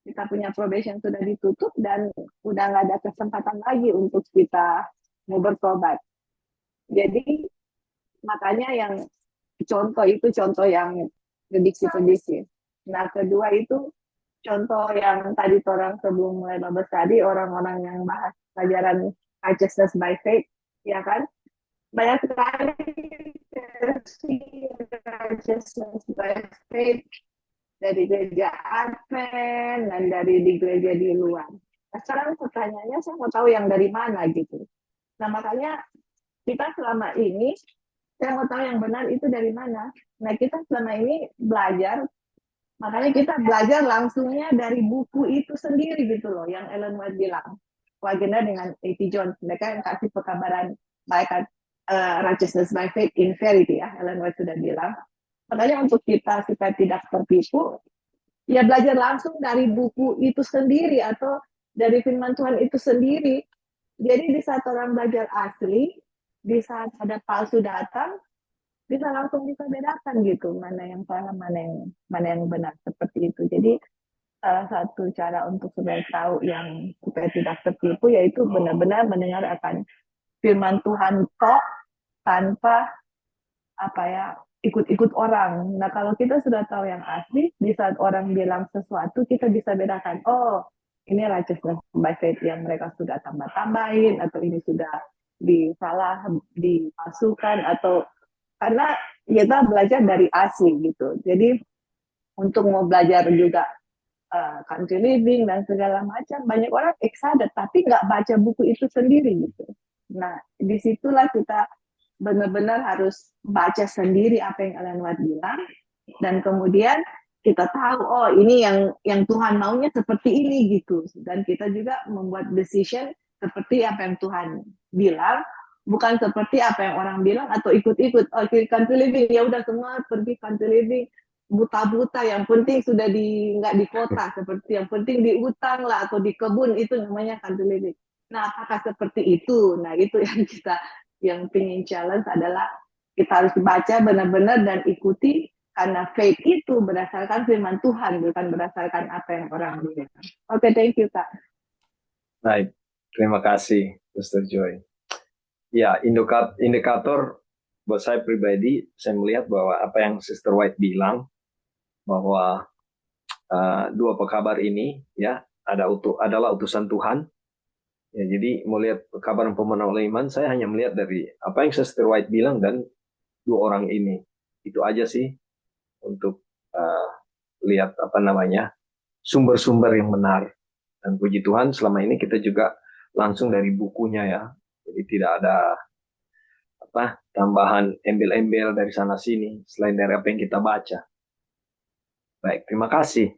kita punya probation sudah ditutup dan udah nggak ada kesempatan lagi untuk kita mau bertobat. Jadi makanya yang contoh yang prediksi-prediksi. Nah, kedua itu contoh yang tadi orang sebelum mulai babak tadi, orang-orang yang bahas pelajaran righteousness by faith, ya kan? Banyak sekali versi righteousness by faith dari gereja Advent dan dari di gereja di luar. Nah, sekarang pertanyaannya saya mau tahu yang dari mana gitu. Nah, makanya kita selama ini, saya mau tahu yang benar itu dari mana. Nah, kita selama ini belajar, makanya kita belajar langsungnya dari buku itu sendiri gitu loh, yang Ellen White bilang. Wagner dengan A.T. Jones, mereka yang kasih pekabaran malaikat righteousness by faith in verity ya, Ellen White sudah bilang. Makanya untuk kita supaya tidak tertipu, ya belajar langsung dari buku itu sendiri atau dari firman Tuhan itu sendiri. Jadi di saat orang belajar asli, di saat ada palsu datang, bisa langsung bisa bedakan gitu mana yang salah, mana yang benar seperti itu. Jadi salah satu cara untuk supaya tahu yang supaya tidak tertipu yaitu benar-benar mendengar akan firman Tuhan kok tanpa apa ya ikut-ikut orang. Nah kalau kita sudah tahu yang asli, di saat orang bilang sesuatu kita bisa bedakan. Oh ini righteousness by faith yang mereka sudah tambah-tambahin atau ini sudah disalah dipasukan atau karena kita belajar dari asli gitu. Jadi untuk mau belajar juga country living dan segala macam, banyak orang excited tapi nggak baca buku itu sendiri gitu. Nah disitulah kita benar-benar harus baca sendiri apa yang Ellen White bilang dan kemudian kita tahu oh ini yang Tuhan maunya seperti ini gitu dan kita juga membuat decision seperti apa yang Tuhan bilang bukan seperti apa yang orang bilang atau ikut-ikut country living ya udah semua pergi country living buta-buta yang penting sudah nggak di kota seperti yang penting di hutan lah atau di kebun itu namanya country living. Nah apakah seperti itu? Nah itu yang kita yang ingin challenge adalah kita harus baca benar-benar dan ikuti karena faith itu berdasarkan firman Tuhan bukan berdasarkan apa yang orang bilang. Oke, thank you Kak. Baik, terima kasih Sister Joy. Ya, indikator buat saya pribadi, saya melihat bahwa apa yang Sister White bilang, bahwa dua pekabar ini ya adalah utusan Tuhan. Ya, jadi melihat pekabaran pemenang oleh iman, saya hanya melihat dari apa yang Sister White bilang dan dua orang ini. Itu aja sih untuk lihat apa namanya sumber-sumber yang benar. Dan puji Tuhan selama ini kita juga langsung dari bukunya ya. Jadi tidak ada tambahan embel-embel dari sana sini selain dari apa yang kita baca. Baik, terima kasih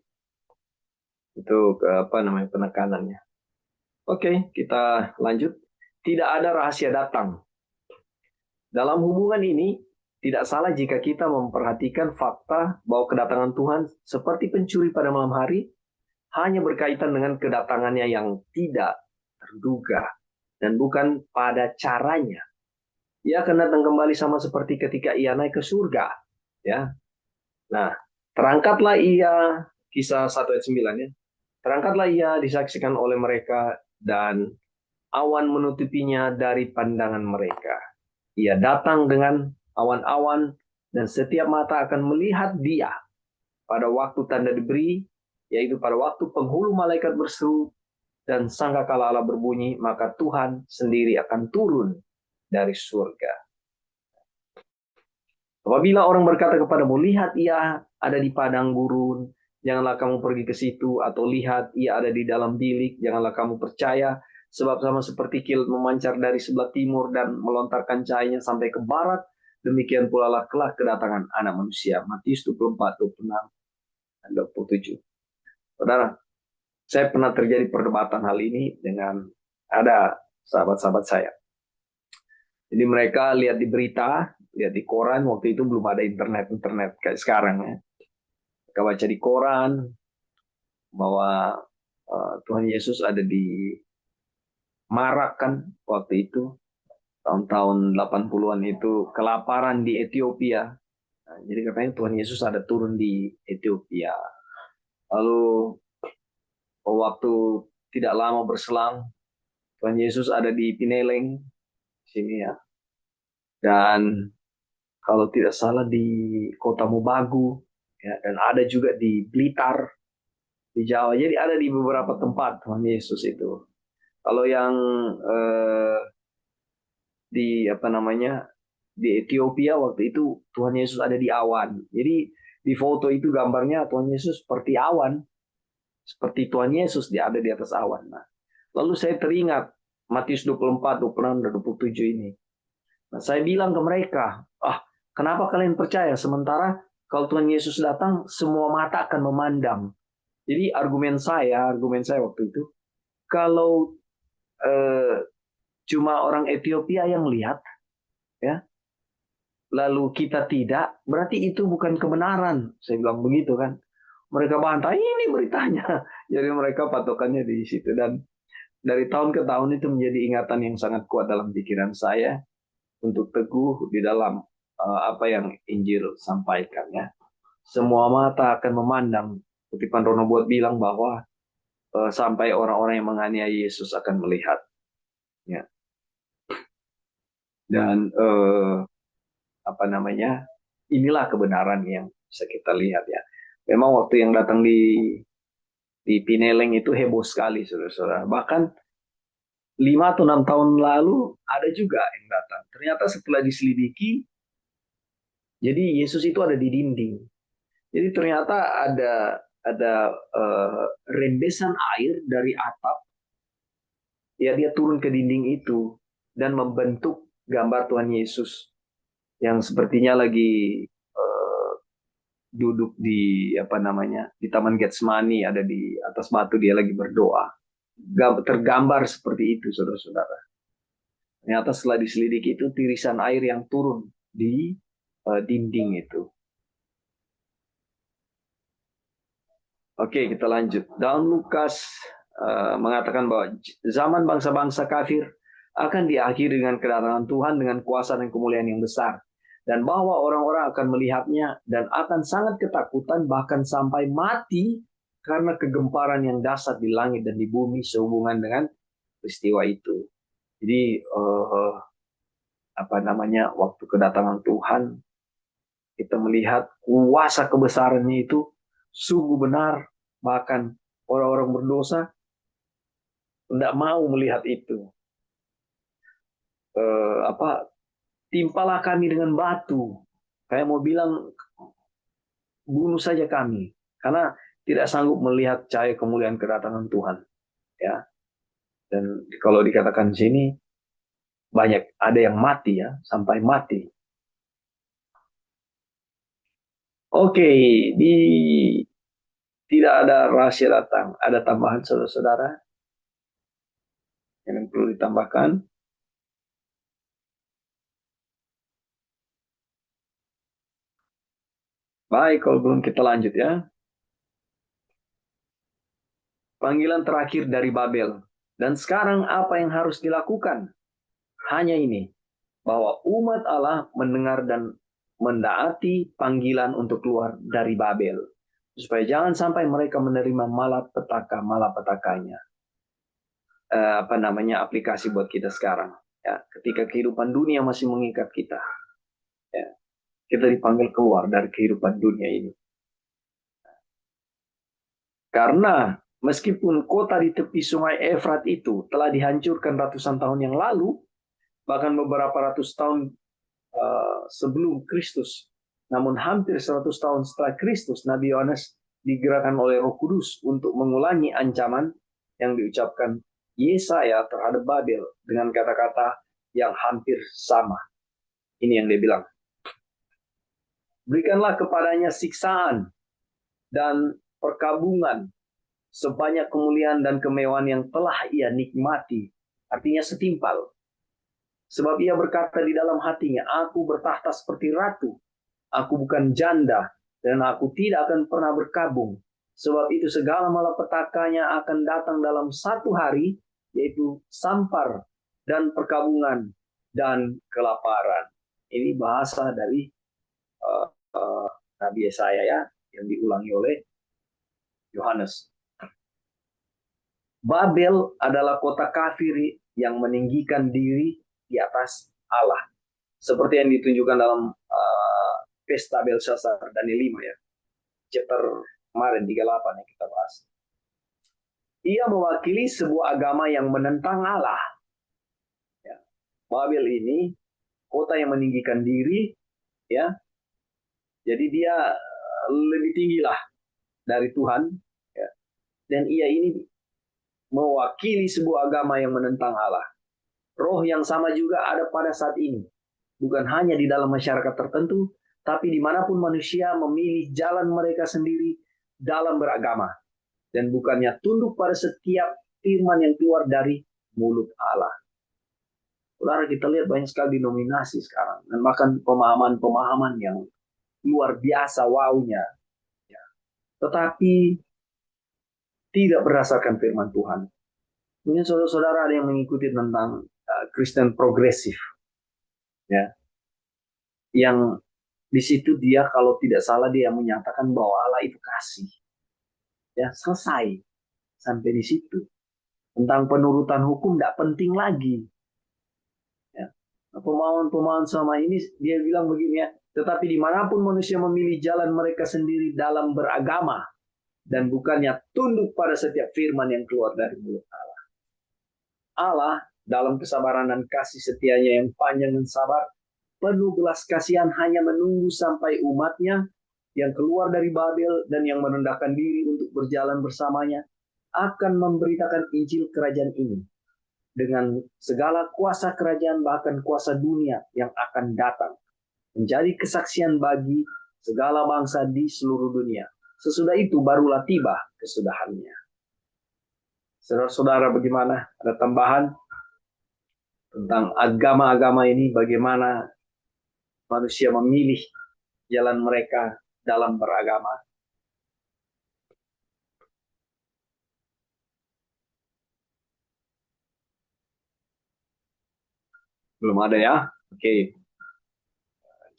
untuk penekanannya. Oke, kita lanjut. Tidak ada rahasia datang. Dalam hubungan ini tidak salah jika kita memperhatikan fakta bahwa kedatangan Tuhan seperti pencuri pada malam hari hanya berkaitan dengan kedatangannya yang tidak terduga dan bukan pada caranya. Ia akan datang kembali sama seperti ketika ia naik ke surga. Ya. Nah, terangkatlah ia, kisah 1 ayat 9 ya. Terangkatlah ia disaksikan oleh mereka dan awan menutupinya dari pandangan mereka. Ia datang dengan awan-awan dan setiap mata akan melihat dia pada waktu tanda diberi, yaitu pada waktu penghulu malaikat berseru dan sangkakala Allah berbunyi, maka Tuhan sendiri akan turun dari surga. Apabila orang berkata kepadamu, lihat ia ada di padang gurun, janganlah kamu pergi ke situ, atau lihat ia ada di dalam bilik, janganlah kamu percaya, Sebab sama seperti kilat memancar dari sebelah timur dan melontarkan cahayanya sampai ke barat, demikian pula lah kelak kedatangan Anak Manusia. Matius 24, 26, dan 27. Saudara, saya pernah terjadi perdebatan hal ini dengan ada sahabat-sahabat saya. Jadi mereka lihat di berita, lihat di koran, waktu itu belum ada internet kayak sekarang ya. Mereka baca di koran bahwa Tuhan Yesus ada di Marak kan waktu itu. Tahun-tahun 80-an itu kelaparan di Ethiopia. Nah, jadi katanya Tuhan Yesus ada turun di Ethiopia. Lalu waktu tidak lama berselang, Tuhan Yesus ada di Pineleng, sini ya. Dan kalau tidak salah di Kota Mobagu, ya, dan ada juga di Blitar, di Jawa. Jadi ada di beberapa tempat Tuhan Yesus itu. Kalau yang di di Ethiopia waktu itu Tuhan Yesus ada di awan. Jadi di foto itu gambarnya Tuhan Yesus seperti awan, seperti Tuhan Yesus dia ada di atas awan. Nah, lalu saya teringat Matius 24, 26 dan 27 ini. Nah, saya bilang ke mereka, kenapa kalian percaya sementara kalau Tuhan Yesus datang semua mata akan memandang. Jadi argumen saya waktu itu, kalau cuma orang Ethiopia yang lihat, ya, lalu kita tidak, berarti itu bukan kebenaran. Saya bilang begitu kan. Mereka bantah, ini beritanya. Jadi mereka patokannya di situ. Dan dari tahun ke tahun itu menjadi ingatan yang sangat kuat dalam pikiran saya untuk teguh di dalam apa yang Injil sampaikan ya. Semua mata akan memandang. Kutipan Rono Buat bilang bahwa sampai orang-orang yang menganiaya Yesus akan melihat. Ya. Dan inilah kebenaran yang bisa kita lihat ya. Memang waktu yang datang di Pineleng itu heboh sekali, saudara-saudara. Bahkan 5 atau 6 tahun lalu ada juga yang datang. Ternyata setelah diselidiki, jadi Yesus itu ada di dinding. Jadi ternyata ada rembesan air dari atap. Ya, dia turun ke dinding itu dan membentuk gambar Tuhan Yesus yang sepertinya lagi duduk di di Taman Getsemani, ada di atas batu, dia lagi berdoa. Tergambar seperti itu, saudara-saudara. Ternyata setelah diselidiki itu tirisan air yang turun di dinding itu. Oke, kita lanjut. Dalam Lukas mengatakan bahwa zaman bangsa-bangsa kafir akan diakhiri dengan kedatangan Tuhan dengan kuasa dan kemuliaan yang besar. Dan bahwa orang-orang akan melihatnya dan akan sangat ketakutan bahkan sampai mati karena kegemparan yang dahsyat di langit dan di bumi sehubungan dengan peristiwa itu. Jadi waktu kedatangan Tuhan kita melihat kuasa kebesarannya itu sungguh benar, bahkan orang-orang berdosa tidak mau melihat itu. Timpalah kami dengan batu. Kayak mau bilang, bunuh saja kami. Karena tidak sanggup melihat cahaya kemuliaan kedatangan Tuhan. Ya. Dan kalau dikatakan di sini, banyak ada yang mati ya, sampai mati. Oke, tidak ada rahasia datang. Ada tambahan saudara-saudara yang perlu ditambahkan? Baik, kalau belum kita lanjut ya. Panggilan terakhir dari Babel. Dan sekarang apa yang harus dilakukan? Hanya ini, bahwa umat Allah mendengar dan mendaati panggilan untuk keluar dari Babel. Supaya jangan sampai mereka menerima malapetakanya. Aplikasi buat kita sekarang. Ya, ketika kehidupan dunia masih mengikat kita. Ya, kita dipanggil keluar dari kehidupan dunia ini. Karena meskipun kota di tepi sungai Efrat itu telah dihancurkan ratusan tahun yang lalu, bahkan beberapa ratus tahun sebelum Kristus, namun hampir 100 tahun setelah Kristus, Nabi Yohanes digerakkan oleh Roh Kudus untuk mengulangi ancaman yang diucapkan Yesaya terhadap Babel dengan kata-kata yang hampir sama. Ini yang dia bilang. Berikanlah kepadanya siksaan dan perkabungan sebanyak kemuliaan dan kemewahan yang telah ia nikmati. Artinya setimpal. Sebab ia berkata di dalam hatinya, aku bertahta seperti ratu. Aku bukan janda dan aku tidak akan pernah berkabung. Sebab itu segala malapetakannya akan datang dalam satu hari, yaitu sampar dan perkabungan dan kelaparan. Ini bahasa dari uh, uh, Nabi Yesaya ya, yang diulangi oleh Yohanes. Babel adalah kota kafir yang meninggikan diri di atas Allah. Seperti yang ditunjukkan dalam Pesta Belshazzar Daniel 5 ya. Chapter kemarin 38 yang kita bahas. Ia mewakili sebuah agama yang menentang Allah. Ya. Babel ini kota yang meninggikan diri, ya. Jadi dia lebih tinggi lah dari Tuhan, ya. Dan ia ini mewakili sebuah agama yang menentang Allah. Roh yang sama juga ada pada saat ini. Bukan hanya di dalam masyarakat tertentu, tapi dimanapun manusia memilih jalan mereka sendiri dalam beragama. Dan bukannya tunduk pada setiap firman yang keluar dari mulut Allah. Saudara, kita lihat banyak sekali denominasi sekarang. Dan bahkan pemahaman-pemahaman yang luar biasa wownya. Ya. Tetapi tidak berdasarkan firman Tuhan. Mungkin saudara-saudara ada yang mengikuti tentang Kristen progresif. Ya. Yang di situ dia kalau tidak salah dia menyatakan bahwa Allah itu kasih. Ya, selesai sampai di situ. Tentang penurutan hukum tidak penting lagi. Ya. Pemahaman-pemahaman sama ini dia bilang begini ya, tetapi dimanapun manusia memilih jalan mereka sendiri dalam beragama dan bukannya tunduk pada setiap firman yang keluar dari mulut Allah. Allah dalam kesabaran dan kasih setianya yang panjang dan sabar, penuh belas kasihan hanya menunggu sampai umatnya yang keluar dari Babel dan yang merendahkan diri untuk berjalan bersamanya akan memberitakan Injil kerajaan ini dengan segala kuasa kerajaan bahkan kuasa dunia yang akan datang menjadi kesaksian bagi segala bangsa di seluruh dunia. Sesudah itu barulah tiba kesudahannya. Saudara-saudara, bagaimana? Ada tambahan tentang agama-agama ini, bagaimana manusia memilih jalan mereka dalam beragama. Belum ada ya? Oke.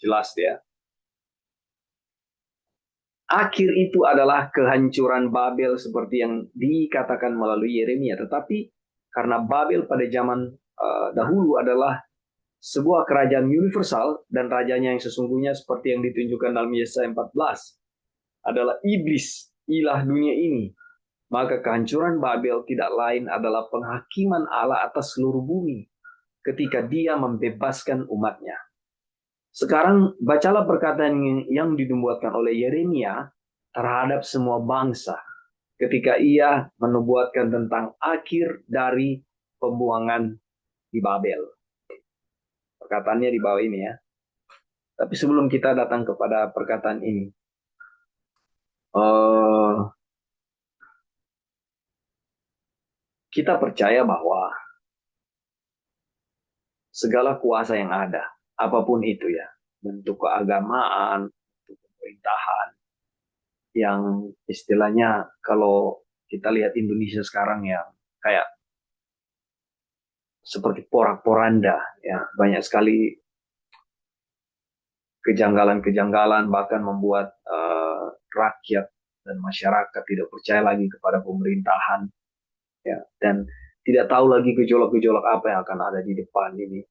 Jelas ya. Akhir itu adalah kehancuran Babel seperti yang dikatakan melalui Yeremia. Tetapi karena Babel pada zaman dahulu adalah sebuah kerajaan universal dan rajanya yang sesungguhnya seperti yang ditunjukkan dalam Yesaya 14 adalah iblis, ilah dunia ini. Maka kehancuran Babel tidak lain adalah penghakiman Allah atas seluruh bumi ketika dia membebaskan umatnya. Sekarang bacalah perkataan yang dinubuatkan oleh Yeremia terhadap semua bangsa ketika ia menubuatkan tentang akhir dari pembuangan di Babel. Perkataannya di bawah ini ya. Tapi sebelum kita datang kepada perkataan ini, kita percaya bahwa segala kuasa yang ada, apapun itu ya, bentuk keagamaan, bentuk pemerintahan, yang istilahnya kalau kita lihat Indonesia sekarang ya kayak seperti porak-poranda ya, banyak sekali kejanggalan-kejanggalan bahkan membuat rakyat dan masyarakat tidak percaya lagi kepada pemerintahan ya, dan tidak tahu lagi gejolak-gejolak apa yang akan ada di depan ini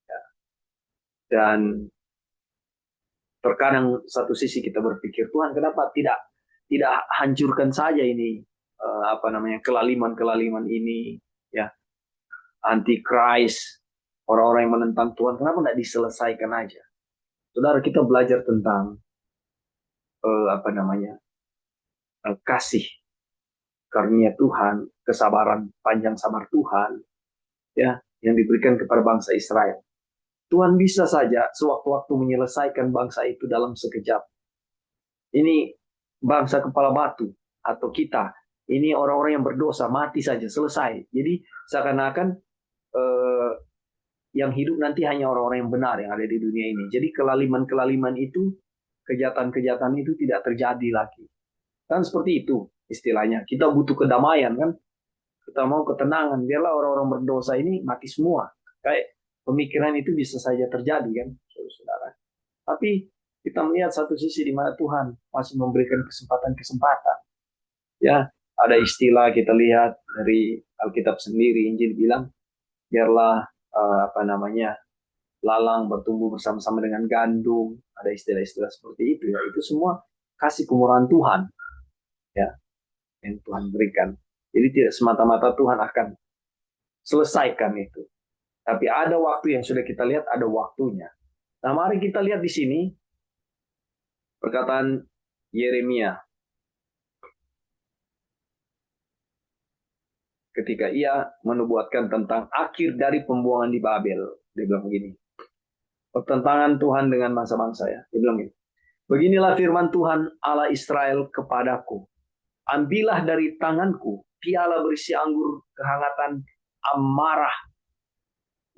ya. Dan terkadang satu sisi kita berpikir, Tuhan kenapa tidak hancurkan saja ini kelaliman ini ya, antikris, orang-orang yang menentang Tuhan, kenapa nggak diselesaikan aja? Saudara, kita belajar tentang kasih karunia Tuhan, kesabaran, panjang sabar Tuhan, ya, yang diberikan kepada bangsa Israel. Tuhan bisa saja sewaktu-waktu menyelesaikan bangsa itu dalam sekejap. Ini bangsa kepala batu atau kita, ini orang-orang yang berdosa, mati saja, selesai. Jadi seakan-akan yang hidup nanti hanya orang-orang yang benar yang ada di dunia ini. Jadi kelaliman-kelaliman itu, kejahatan-kejahatan itu tidak terjadi lagi. Kan seperti itu istilahnya. Kita butuh kedamaian kan. Kita mau ketenangan. Biarlah orang-orang berdosa ini mati semua. Kayak pemikiran itu bisa saja terjadi kan, saudara. Tapi kita melihat satu sisi di mana Tuhan masih memberikan kesempatan-kesempatan. Ya, ada istilah kita lihat dari Alkitab sendiri, Injil bilang, biarlah lalang bertumbuh bersama-sama dengan gandum. Ada istilah-istilah seperti itu ya. Itu semua kasih kemurahan Tuhan ya, yang Tuhan berikan. Jadi tidak semata-mata Tuhan akan selesaikan itu. Tapi ada waktu yang sudah kita lihat, ada waktunya. Nah, mari kita lihat di sini perkataan Yeremia ketika ia menubuatkan tentang akhir dari pembuangan di Babel. Dia bilang begini, pertentangan Tuhan dengan bangsa-bangsa ya. Dia bilang begini, beginilah firman Tuhan Allah Israel kepadaku, ambillah dari tanganku piala berisi anggur kehangatan amarah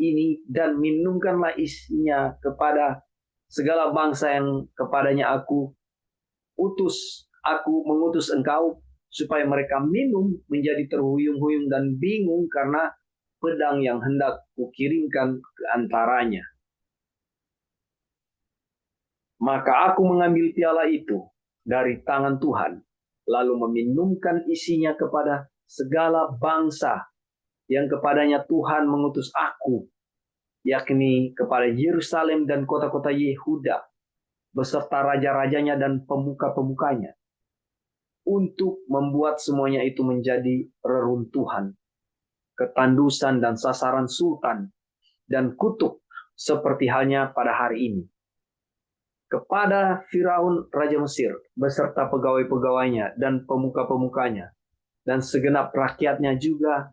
ini dan minumkanlah isinya kepada segala bangsa yang kepadanya aku mengutus engkau, supaya mereka minum menjadi terhuyung-huyung dan bingung karena pedang yang hendak kukirimkan ke antaranya. Maka aku mengambil piala itu dari tangan Tuhan, lalu meminumkan isinya kepada segala bangsa yang kepadanya Tuhan mengutus aku, yakni kepada Yerusalem dan kota-kota Yehuda, beserta raja-rajanya dan pemuka-pemukanya, untuk membuat semuanya itu menjadi reruntuhan, ketandusan dan sasaran sultan, dan kutuk seperti halnya pada hari ini. Kepada Firaun Raja Mesir, beserta pegawai-pegawainya dan pemuka-pemukanya, dan segenap rakyatnya juga,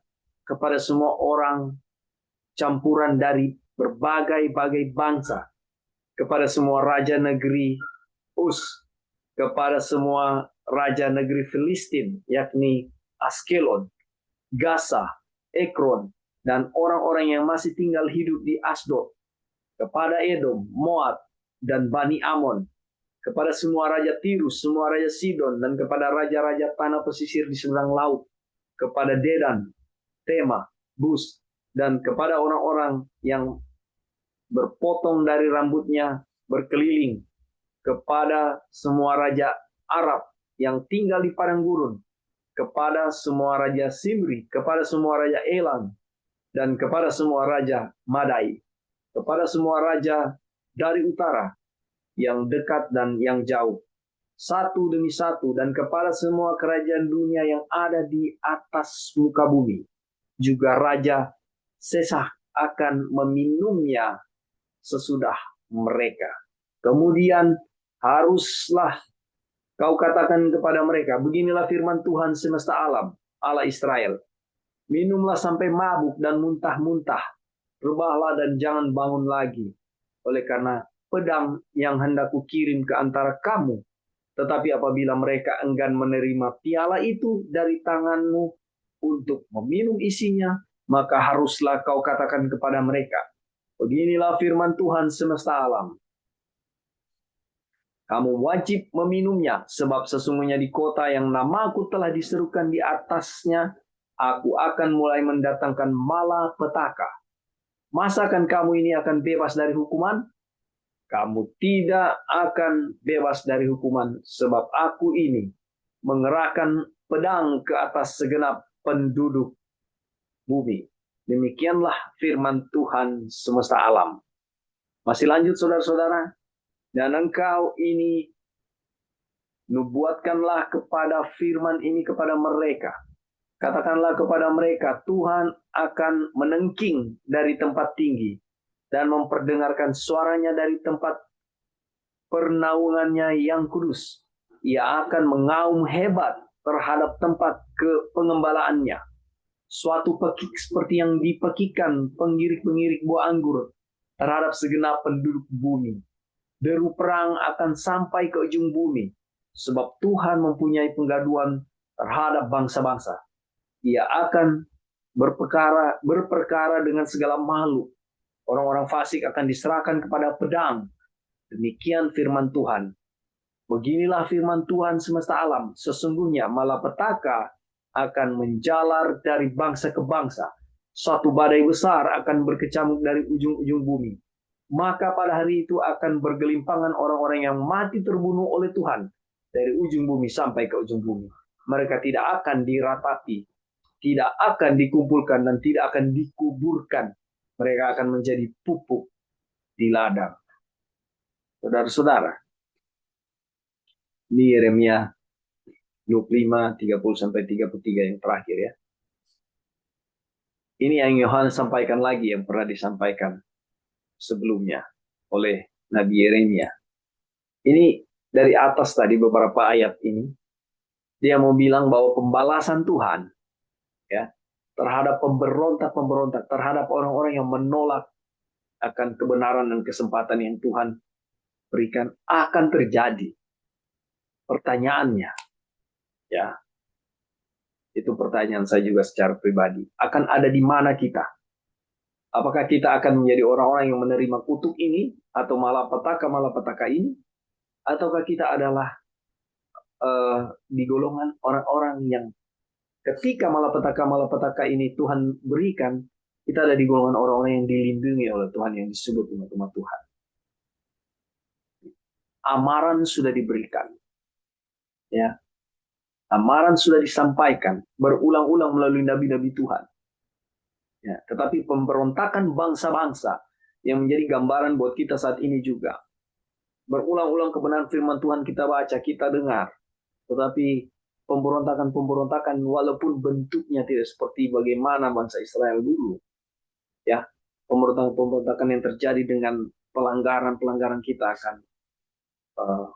kepada semua orang campuran dari berbagai-bagai bangsa, kepada semua raja negeri Us, kepada semua raja negeri Filistin, yakni Askelon, Gaza, Ekron, dan orang-orang yang masih tinggal hidup di Asdod, kepada Edom, Moab, dan Bani Amon, kepada semua raja Tirus, semua raja Sidon, dan kepada raja-raja tanah pesisir di seberang laut, kepada Dedan, Tema, Bus, dan kepada orang-orang yang berpotong dari rambutnya berkeliling, kepada semua raja Arab yang tinggal di padang gurun, kepada semua raja Simri, kepada semua raja Elam, dan kepada semua raja Madai, kepada semua raja dari utara, yang dekat dan yang jauh, satu demi satu, dan kepada semua kerajaan dunia yang ada di atas muka bumi. Juga raja Sesah akan meminumnya sesudah mereka. Kemudian haruslah kau katakan kepada mereka, beginilah firman Tuhan semesta alam, Allah Israel. Minumlah sampai mabuk dan muntah-muntah. Rebahlah dan jangan bangun lagi. Oleh karena pedang yang hendak kukirim ke antara kamu. Tetapi apabila mereka enggan menerima piala itu dari tanganmu untuk meminum isinya, maka haruslah kau katakan kepada mereka, beginilah firman Tuhan semesta alam. Kamu wajib meminumnya, sebab sesungguhnya di kota yang namaku telah diserukan di atasnya, aku akan mulai mendatangkan malapetaka. Masakan kamu ini akan bebas dari hukuman? Kamu tidak akan bebas dari hukuman, sebab aku ini mengerahkan pedang ke atas segenap penduduk bumi. Demikianlah firman Tuhan semesta alam. Masih lanjut saudara-saudara. Dan engkau ini nubuatkanlah kepada firman ini kepada mereka. Katakanlah kepada mereka, Tuhan akan menengking dari tempat tinggi dan memperdengarkan suaranya dari tempat pernaungannya yang kudus. Ia akan mengaum hebat terhadap tempat pengembalaannya. Suatu pekik seperti yang dipekikan pengirik-pengirik buah anggur terhadap segenap penduduk bumi. Deru perang akan sampai ke ujung bumi, sebab Tuhan mempunyai penggaduan terhadap bangsa-bangsa. Ia akan berperkara dengan segala makhluk. Orang-orang fasik akan diserahkan kepada pedang. Demikian firman Tuhan. Beginilah firman Tuhan semesta alam. Sesungguhnya malapetaka akan menjalar dari bangsa ke bangsa. Suatu badai besar akan berkecamuk dari ujung-ujung bumi. Maka pada hari itu akan bergelimpangan orang-orang yang mati terbunuh oleh Tuhan dari ujung bumi sampai ke ujung bumi. Mereka tidak akan diratapi, tidak akan dikumpulkan, dan tidak akan dikuburkan. Mereka akan menjadi pupuk di ladang. Saudara-saudara, ini Yeremia 25, 30-33 yang terakhir ya. Ini yang Yohanes sampaikan lagi yang pernah disampaikan sebelumnya oleh Nabi Yeremia. Ini dari atas tadi beberapa ayat ini. Dia mau bilang bahwa pembalasan Tuhan ya terhadap pemberontak-pemberontak, terhadap orang-orang yang menolak akan kebenaran dan kesempatan yang Tuhan berikan akan terjadi. Pertanyaannya ya, itu pertanyaan saya juga secara pribadi. Akan ada di mana kita? Apakah kita akan menjadi orang-orang yang menerima kutuk ini atau malapetaka ini? Ataukah kita adalah di golongan orang-orang yang ketika malapetaka ini Tuhan berikan, kita ada di golongan orang-orang yang dilindungi oleh Tuhan, yang disebut umat-umat Tuhan. Amaran sudah diberikan. Ya. Amaran sudah disampaikan berulang-ulang melalui nabi-nabi Tuhan. Ya, tetapi pemberontakan bangsa-bangsa yang menjadi gambaran buat kita saat ini juga. Berulang-ulang kebenaran firman Tuhan kita baca, kita dengar. Tetapi pemberontakan walaupun bentuknya tidak seperti bagaimana bangsa Israel dulu. Ya, pemberontakan yang terjadi dengan pelanggaran kita akan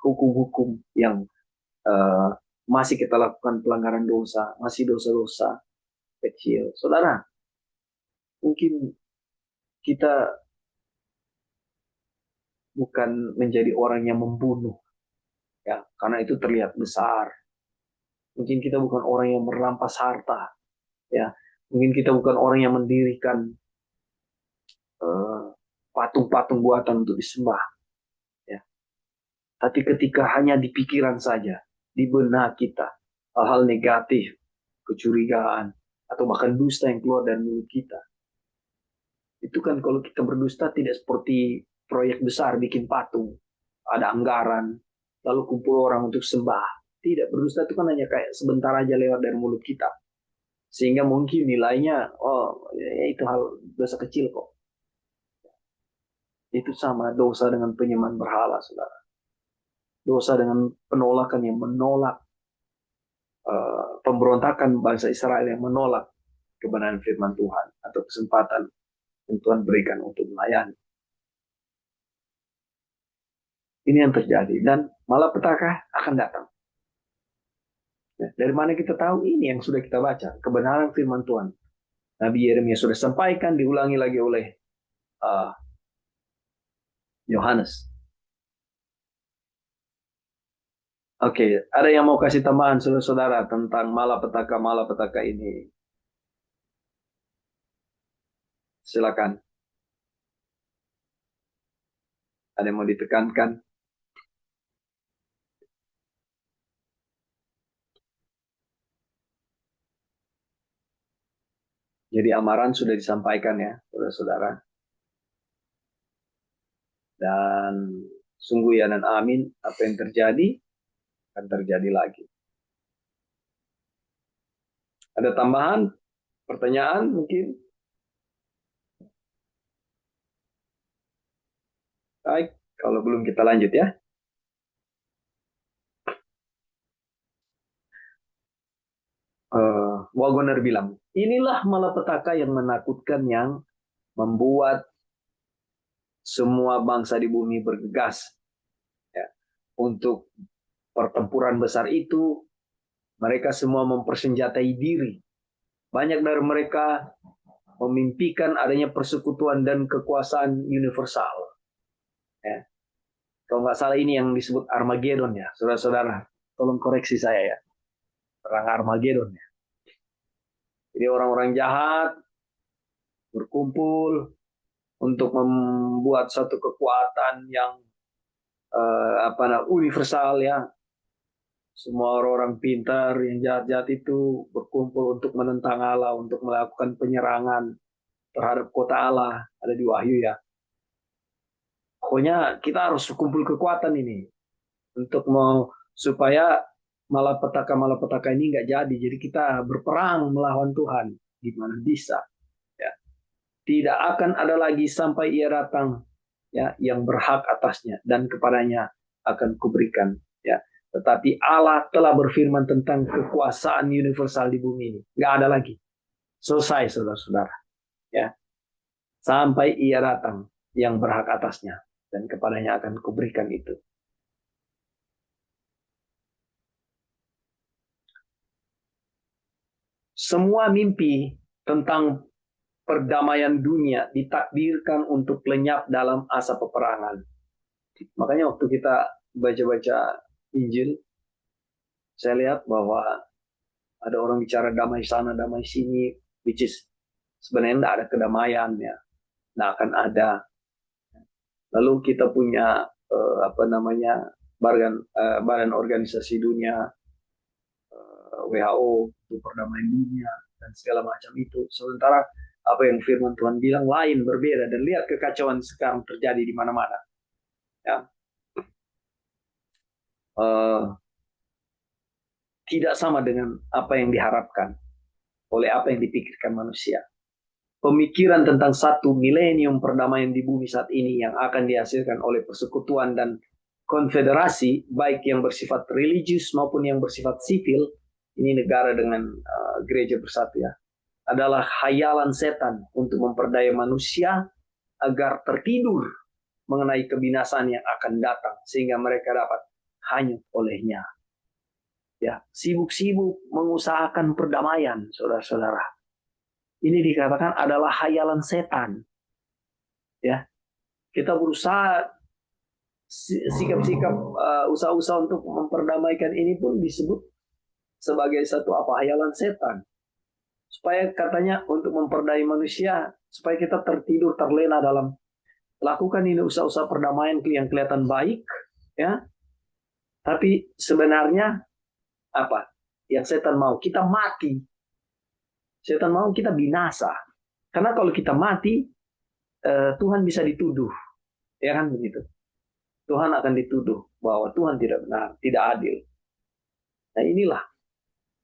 hukum-hukum yang masih kita lakukan pelanggaran dosa, masih dosa-dosa kecil. Saudara, mungkin kita bukan menjadi orang yang membunuh, ya, karena itu terlihat besar. Mungkin kita bukan orang yang merampas harta, ya. Mungkin kita bukan orang yang mendirikan patung-patung buatan untuk disembah, ya. Tapi ketika hanya di pikiran saja, di benak kita, hal-hal negatif, kecurigaan, atau bahkan dusta yang keluar dari mulut kita, itu kan kalau kita berdusta tidak seperti proyek besar bikin patung, ada anggaran, lalu kumpul orang untuk sembah. Tidak, berdusta itu kan hanya kayak sebentar aja lewat dari mulut kita. Sehingga mungkin nilainya, ya itu hal dosa kecil kok. Itu sama dosa dengan penyembahan berhala, saudara. Dosa dengan penolakan yang menolak, pemberontakan bangsa Israel yang menolak kebenaran firman Tuhan atau kesempatan yang Tuhan berikan untuk melayani. Ini yang terjadi, dan malapetaka akan datang. Dari mana kita tahu? Ini yang sudah kita baca, kebenaran firman Tuhan. Nabi Yeremia sudah sampaikan, diulangi lagi oleh Yohanes. Oke, ada yang mau kasih tambahan saudara-saudara tentang malapetaka ini? Silakan. Ada yang mau ditekankan? Jadi amaran sudah disampaikan ya, saudara-saudara. Dan sungguh ya dan amin, apa yang terjadi akan terjadi lagi. Ada tambahan? Pertanyaan mungkin? Baik, kalau belum kita lanjut ya. Wagoner bilang, inilah malapetaka yang menakutkan yang membuat semua bangsa di bumi bergegas ya, untuk pertempuran besar itu Mereka semua mempersenjatai diri. Banyak dari mereka memimpikan adanya persekutuan dan kekuasaan universal. Ya. Kalau nggak salah ini yang disebut Armageddon ya, saudara-saudara. Tolong koreksi saya ya. Perang Armageddon ya. Jadi orang-orang jahat berkumpul untuk membuat satu kekuatan yang universal ya. Semua orang-orang pintar yang jahat-jahat itu berkumpul untuk menentang Allah, untuk melakukan penyerangan terhadap kota Allah. Ada di Wahyu ya. Pokoknya kita harus kumpul kekuatan ini untuk supaya malapetaka ini nggak jadi. Jadi kita berperang melawan Tuhan. Gimana bisa? Ya. Tidak akan ada lagi sampai Ia datang ya yang berhak atasnya dan kepadanya akan kuberikan ya. Tetapi Allah telah berfirman tentang kekuasaan universal di bumi ini. Nggak ada lagi. Selesai saudara-saudara. Ya. Sampai Ia datang yang berhak atasnya dan kepadanya akan kuberikan itu. Semua mimpi tentang perdamaian dunia ditakdirkan untuk lenyap dalam asap peperangan. Makanya waktu kita baca-baca Injil, saya lihat bahwa ada orang bicara damai sana, damai sini, which is sebenarnya tidak ada kedamaian ya, tidak akan ada. Lalu kita punya Badan Organisasi Dunia, WHO untuk perdamaian dunia dan segala macam itu. Sementara apa yang firman Tuhan bilang lain, berbeda, dan lihat kekacauan sekarang terjadi di mana-mana. Ya. Tidak sama dengan apa yang diharapkan oleh apa yang dipikirkan manusia. Pemikiran tentang satu milenium perdamaian di bumi saat ini yang akan dihasilkan oleh persekutuan dan konfederasi, baik yang bersifat religius maupun yang bersifat sipil, ini negara dengan gereja bersatu ya, adalah khayalan setan untuk memperdaya manusia agar tertidur mengenai kebinasaan yang akan datang sehingga mereka dapat hanyut olehnya. Ya, sibuk-sibuk mengusahakan perdamaian, saudara-saudara. Ini dikatakan adalah khayalan setan. Ya, kita berusaha sikap-sikap usaha-usaha untuk memperdamaikan ini pun disebut sebagai satu khayalan setan. Supaya katanya untuk memperdaya manusia, supaya kita tertidur terlena dalam lakukan ini usaha-usaha perdamaian yang kelihatan baik, ya. Tapi sebenarnya apa? Yang setan mau kita mati. Setan mau kita binasa. Karena kalau kita mati, Tuhan bisa dituduh. Ya kan begitu. Tuhan akan dituduh bahwa Tuhan tidak benar, tidak adil. Nah inilah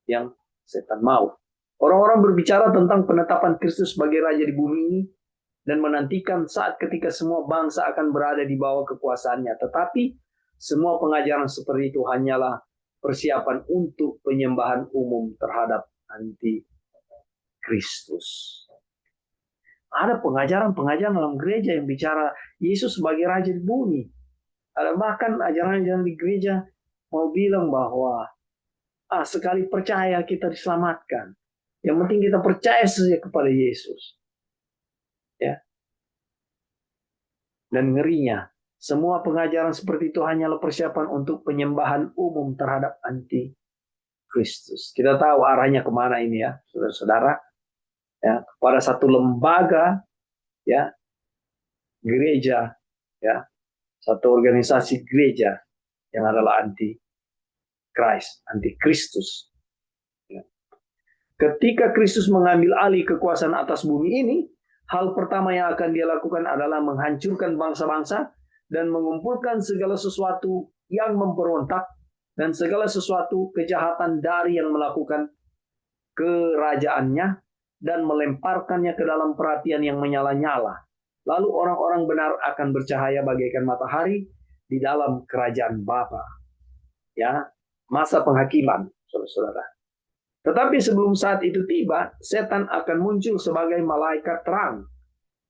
yang setan mau. Orang-orang berbicara tentang penetapan Kristus sebagai Raja di bumi ini dan menantikan saat ketika semua bangsa akan berada di bawah kekuasaannya. Tetapi semua pengajaran seperti itu hanyalah persiapan untuk penyembahan umum terhadap anti-Kristus. Ada pengajaran-pengajaran dalam gereja yang bicara Yesus sebagai Raja di bumi. Ada bahkan ajaran-ajaran di gereja mau bilang bahwa sekali percaya kita diselamatkan. Yang penting kita percaya saja kepada Yesus. Ya. Dan ngerinya, semua pengajaran seperti itu hanyalah persiapan untuk penyembahan umum terhadap anti-Kristus. Kita tahu arahnya kemana ini ya, saudara-saudara. Ya, pada satu lembaga, ya, gereja, ya, satu organisasi gereja yang adalah anti-Christ, anti-Kristus. Ya. Ketika Kristus mengambil alih kekuasaan atas bumi ini, hal pertama yang akan dia lakukan adalah menghancurkan bangsa-bangsa dan mengumpulkan segala sesuatu yang memberontak dan segala sesuatu kejahatan dari yang melakukan kerajaannya dan melemparkannya ke dalam perhatian yang menyala-nyala. Lalu orang-orang benar akan bercahaya bagaikan matahari di dalam kerajaan Bapa. Ya, masa penghakiman, saudara-saudara. Tetapi sebelum saat itu tiba, setan akan muncul sebagai malaikat terang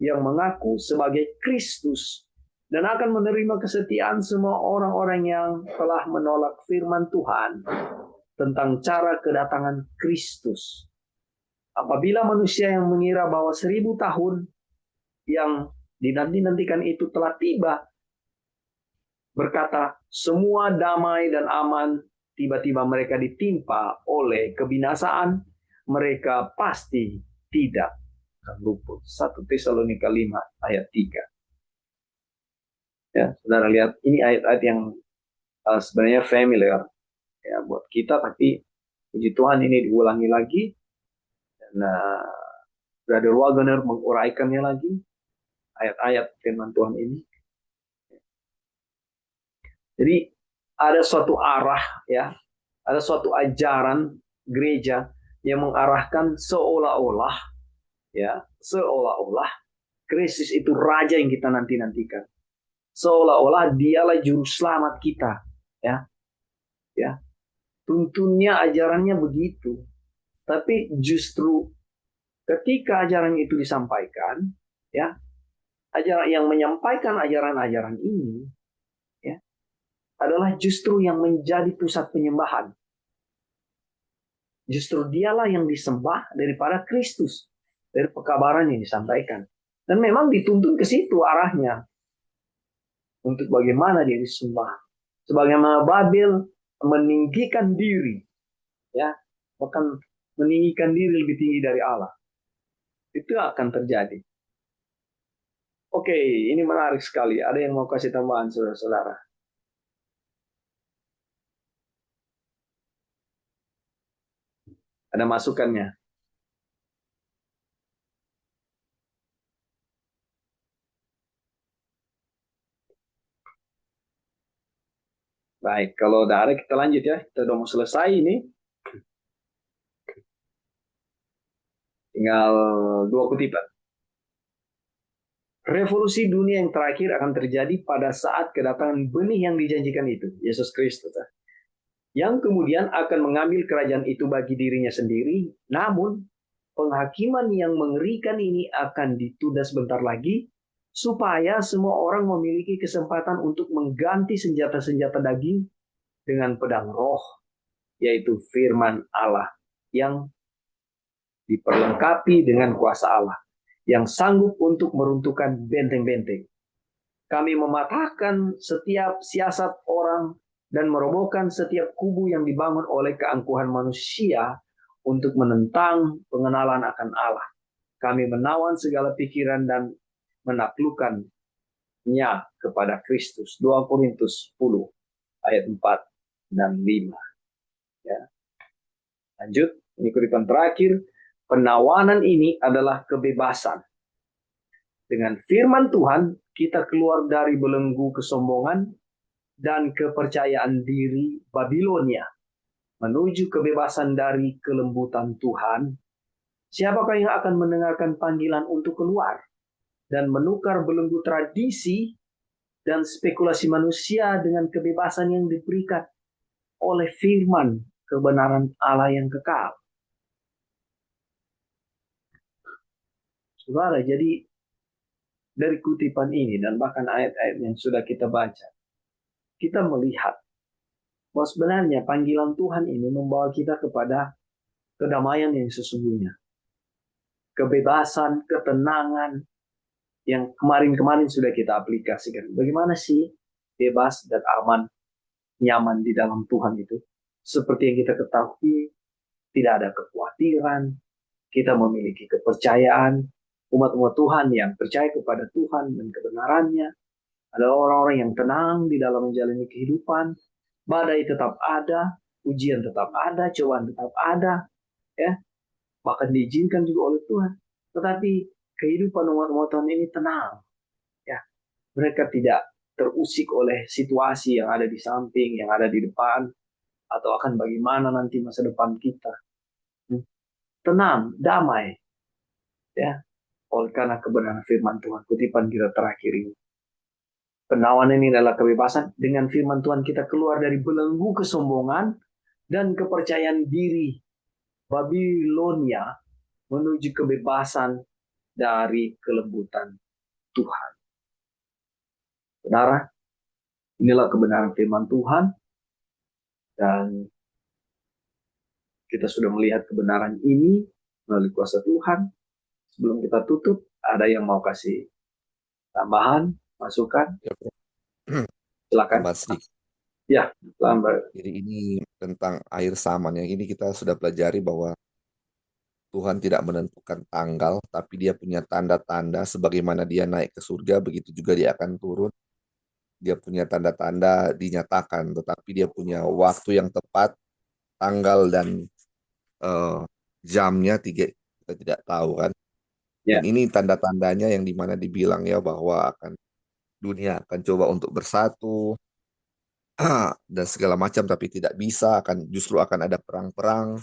yang mengaku sebagai Kristus dan akan menerima kesetiaan semua orang-orang yang telah menolak firman Tuhan. tentang cara kedatangan Kristus. Apabila manusia yang mengira bahwa 1000 tahun yang dinanti-nantikan itu telah tiba, berkata semua damai dan aman, tiba-tiba mereka ditimpa oleh kebinasaan, mereka pasti tidak akan luput. 1 Tesalonika 5 ayat 3. Ya, saudara lihat, ini ayat-ayat yang sebenarnya familiar ya buat kita, tapi puji Tuhan ini diulangi lagi. Dan Brother Wagner menguraikannya lagi, ayat-ayat firman Tuhan ini. Jadi ada suatu arah ya, ada suatu ajaran gereja yang mengarahkan seolah-olah Kristus itu raja yang kita nanti-nantikan. Seolah-olah dialah juru selamat kita, ya. Tuntunnya ajarannya begitu. Tapi justru ketika ajaran itu disampaikan, ya, ajaran yang menyampaikan ajaran-ajaran ini, ya, adalah justru yang menjadi pusat penyembahan. Justru dialah yang disembah daripada Kristus, dari pekabaran yang disampaikan. Dan memang dituntun ke situ arahnya. Untuk bagaimana dia disembah. Sebagaimana Babel meninggikan diri, ya, bahkan meninggikan diri lebih tinggi dari Allah. Itu akan terjadi. Oke, ini menarik sekali. Ada yang mau kasih tambahan, saudara-saudara? Ada masukannya? Baik, kalau udah ada kita lanjut ya. Kita udah mau selesai ini. Tinggal 2 kutipan. Revolusi dunia yang terakhir akan terjadi pada saat kedatangan benih yang dijanjikan itu, Yesus Kristus. Yang kemudian akan mengambil kerajaan itu bagi dirinya sendiri. Namun, penghakiman yang mengerikan ini akan ditunda sebentar lagi, supaya semua orang memiliki kesempatan untuk mengganti senjata-senjata daging dengan pedang roh, yaitu firman Allah, yang diperlengkapi dengan kuasa Allah, yang sanggup untuk meruntuhkan benteng-benteng. Kami mematahkan setiap siasat orang dan merobohkan setiap kubu yang dibangun oleh keangkuhan manusia untuk menentang pengenalan akan Allah. Kami menawan segala pikiran dan menaklukkannya kepada Kristus. 2 Korintus 10 ayat 4 dan 5. Ya. Lanjut, ini kutipan terakhir. Penawanan ini adalah kebebasan. Dengan firman Tuhan, kita keluar dari belenggu kesombongan dan kepercayaan diri Babilonia, menuju kebebasan dari kelembutan Tuhan. Siapakah yang akan mendengarkan panggilan untuk keluar dan menukar belenggu tradisi dan spekulasi manusia dengan kebebasan yang diberikan oleh firman kebenaran Allah yang kekal? Saudara, jadi dari kutipan ini dan bahkan ayat-ayat yang sudah kita baca, kita melihat bahwa sebenarnya panggilan Tuhan ini membawa kita kepada kedamaian yang sesungguhnya. Kebebasan, ketenangan yang kemarin-kemarin sudah kita aplikasikan. Bagaimana sih bebas dan aman, nyaman di dalam Tuhan itu? Seperti yang kita ketahui, tidak ada kekhawatiran, kita memiliki kepercayaan. Umat-umat Tuhan yang percaya kepada Tuhan dan kebenarannya adalah orang-orang yang tenang di dalam menjalani kehidupan. Badai tetap ada, ujian tetap ada, cobaan tetap ada, ya, bahkan diizinkan juga oleh Tuhan. Tetapi kehidupan umat-umat Tuhan ini tenang, ya. Mereka tidak terusik oleh situasi yang ada di samping, yang ada di depan, atau akan bagaimana nanti masa depan kita. Tenang, damai, ya, oleh karena kebenaran firman Tuhan. Kutipan kita terakhir ini. Penawanan ini adalah kebebasan. Dengan firman Tuhan kita keluar dari belenggu kesombongan dan kepercayaan diri Babilonia menuju kebebasan dari kelembutan Tuhan. Saudara, inilah kebenaran firman Tuhan. Dan kita sudah melihat kebenaran ini melalui kuasa Tuhan. Sebelum kita tutup, ada yang mau kasih tambahan, masukan? Ya, Bro. Silakan. Tambah sedikit. Ya, lambat. Jadi ini tentang air saman. Yang ini kita sudah pelajari bahwa Tuhan tidak menentukan tanggal, tapi dia punya tanda-tanda sebagaimana dia naik ke surga, begitu juga dia akan turun. Dia punya tanda-tanda dinyatakan, tetapi dia punya waktu yang tepat, tanggal dan eh, jamnya kita tidak tahu kan. Dan Ya, ini tanda-tandanya yang dimana dibilang ya bahwa dunia akan coba untuk bersatu dan segala macam, tapi tidak bisa, justru akan ada perang-perang,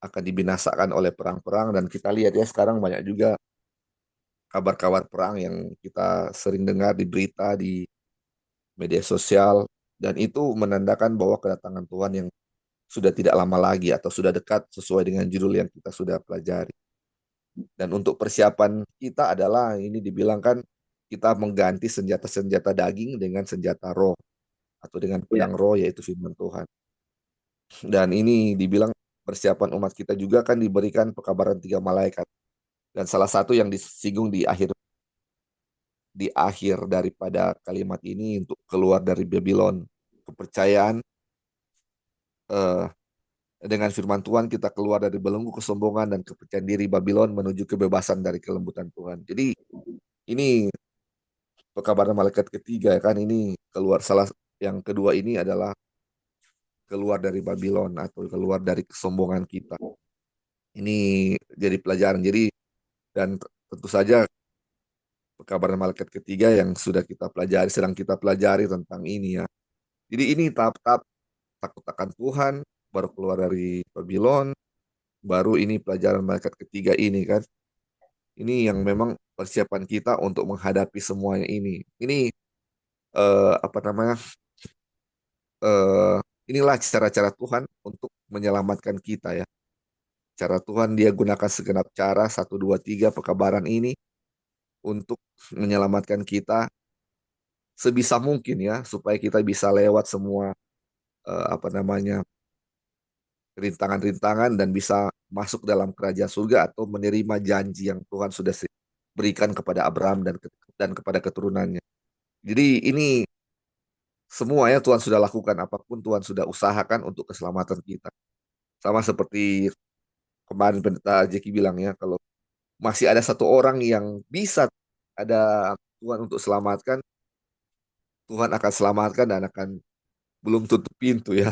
akan dibinasakan oleh perang-perang. Dan kita lihat ya sekarang banyak juga kabar-kabar perang yang kita sering dengar di berita, di media sosial, dan itu menandakan bahwa kedatangan Tuhan yang sudah tidak lama lagi atau sudah dekat sesuai dengan judul yang kita sudah pelajari. Dan untuk persiapan kita adalah ini dibilangkan kita mengganti senjata-senjata daging dengan senjata roh atau dengan ya, pedang roh, yaitu firman Tuhan. Dan ini dibilang persiapan umat kita juga kan diberikan pekabaran 3 malaikat. Dan salah satu yang disinggung di akhir daripada kalimat ini untuk keluar dari Babylon. Kepercayaan eh, dengan firman Tuhan kita keluar dari belenggu kesombongan dan kepercayaan diri Babylon menuju kebebasan dari kelembutan Tuhan. Jadi ini pekabaran malaikat ketiga kan, ini keluar, yang kedua ini adalah keluar dari Babylon atau keluar dari kesombongan kita. Ini jadi pelajaran. Jadi dan tentu saja pekabaran malaikat ketiga yang sudah kita pelajari, sedang kita pelajari tentang ini ya. Jadi ini tahap-tahap takut akan Tuhan, baru keluar dari Babylon, baru ini pelajaran malaikat ketiga ini kan. Ini yang memang persiapan kita untuk menghadapi semuanya ini. Ini apa namanya? eh, Inilah cara-cara Tuhan untuk menyelamatkan kita ya. Cara Tuhan dia gunakan segenap cara, satu, dua, tiga pekabaran ini untuk menyelamatkan kita sebisa mungkin ya, supaya kita bisa lewat semua apa namanya rintangan-rintangan dan bisa masuk dalam kerajaan surga atau menerima janji yang Tuhan sudah berikan kepada Abraham dan kepada keturunannya. Jadi ini semuanya Tuhan sudah lakukan, apapun Tuhan sudah usahakan untuk keselamatan kita. Sama seperti kemarin pendeta Jeki bilang ya, kalau masih ada satu orang yang bisa ada Tuhan untuk selamatkan, Tuhan akan selamatkan dan akan belum tutup pintu ya.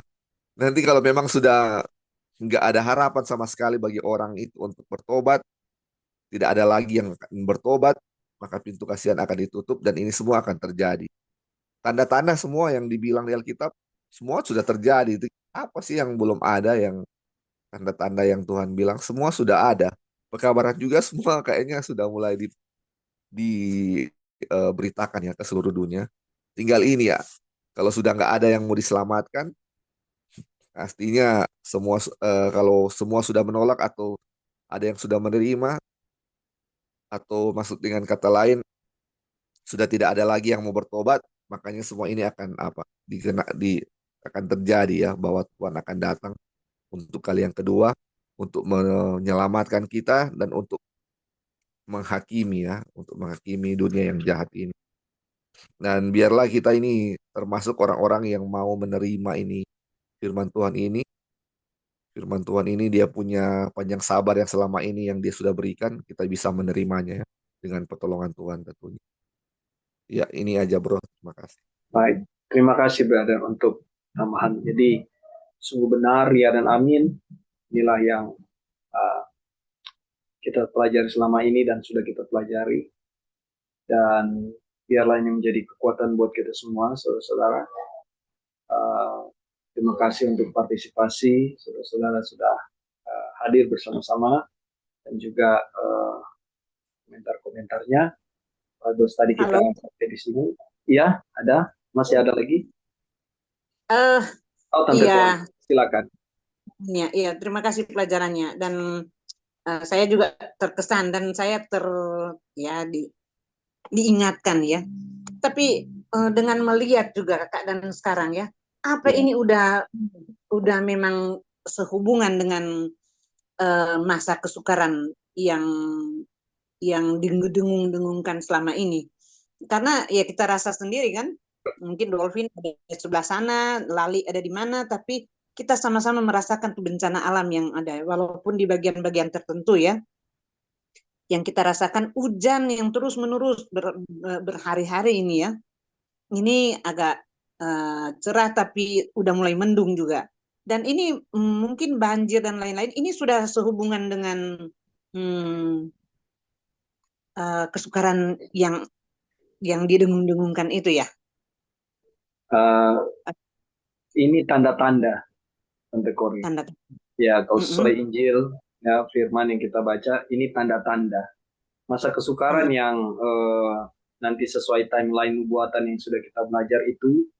Nanti kalau memang sudah nggak ada harapan sama sekali bagi orang itu untuk bertobat, tidak ada lagi yang akan bertobat, maka pintu kasihan akan ditutup dan ini semua akan terjadi. Tanda-tanda semua yang dibilang di Alkitab, semua sudah terjadi. Apa sih yang belum ada, yang tanda-tanda yang Tuhan bilang, semua sudah ada. Pekabaran juga semua kayaknya sudah mulai diberitakan ya ke seluruh dunia. Tinggal ini ya, kalau sudah nggak ada yang mau diselamatkan, pastinya kalau semua sudah menolak atau ada yang sudah menerima, atau maksud dengan kata lain sudah tidak ada lagi yang mau bertobat, makanya semua ini akan akan terjadi ya, bahwa Tuhan akan datang untuk kali yang kedua untuk menyelamatkan kita dan untuk menghakimi dunia yang jahat ini. Dan biarlah kita ini termasuk orang-orang yang mau menerima ini firman Tuhan ini. Firman Tuhan ini dia punya panjang sabar yang selama ini yang dia sudah berikan, kita bisa menerimanya ya, dengan pertolongan Tuhan tentunya. Ya, ini aja bro. Terima kasih. Baik. Terima kasih, brother, untuk tambahan. Jadi, sungguh benar, ya dan amin. Inilah yang uh, kita pelajari selama ini dan sudah kita pelajari. Dan biarlah ini menjadi kekuatan buat kita semua, saudara-saudara. Terima kasih untuk partisipasi, saudara-saudara sudah hadir bersama-sama dan juga komentar-komentarnya. Terus tadi kita Halo. sampai di sini. Iya, ada? Masih ada lagi? Tante Iya. Paul, silakan. Iya, terima kasih pelajarannya dan saya juga terkesan dan saya diingatkan ya. Tapi dengan melihat juga keadaan sekarang ya, apa ini udah memang sehubungan dengan masa kesukaran yang didengung-dengungkan selama ini. Karena ya kita rasa sendiri kan, mungkin Dolphin ada di sebelah sana, Lali ada di mana, tapi kita sama-sama merasakan bencana alam yang ada, walaupun di bagian-bagian tertentu ya, yang kita rasakan hujan yang terus-menerus berhari-hari ini ya, ini agak cerah tapi udah mulai mendung juga. Dan ini mungkin banjir dan lain-lain, ini sudah sehubungan dengan kesukaran yang didengung-dengungkan itu ya. Ini tanda-tanda, Tante Kori. Tanda. Ya, kalau sesuai Injil, ya, firman yang kita baca, ini tanda-tanda. Masa kesukaran yang nanti sesuai timeline nubuatan yang sudah kita belajar itu,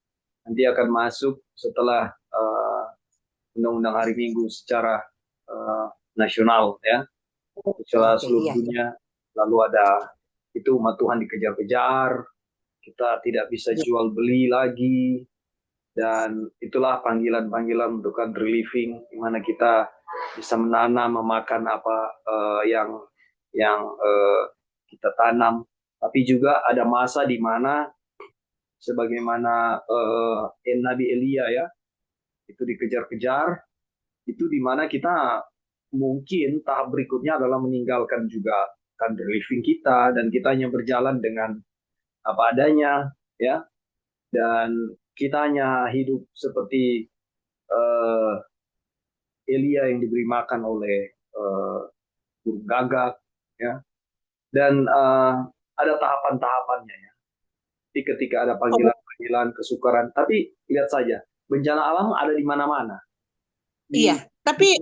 nanti akan masuk setelah Undang-Undang Hari Minggu secara nasional, ya. Secara seluruh dunia. Lalu ada, itu umat Tuhan dikejar-kejar, kita tidak bisa jual beli lagi, dan itulah panggilan-panggilan untuk country living, di mana kita bisa menanam, memakan apa yang kita tanam. Tapi juga ada masa di mana sebagaimana Nabi Elia ya, itu dikejar-kejar, itu di mana kita mungkin tahap berikutnya adalah meninggalkan juga country living kita, dan kita hanya berjalan dengan apa adanya, ya, dan kita hanya hidup seperti Elia yang diberi makan oleh burung gagak, ya, dan ada tahapan-tahapannya ya. Jadi ketika ada panggilan-panggilan kesukaran, tapi lihat saja bencana alam ada di mana-mana. Iya, tapi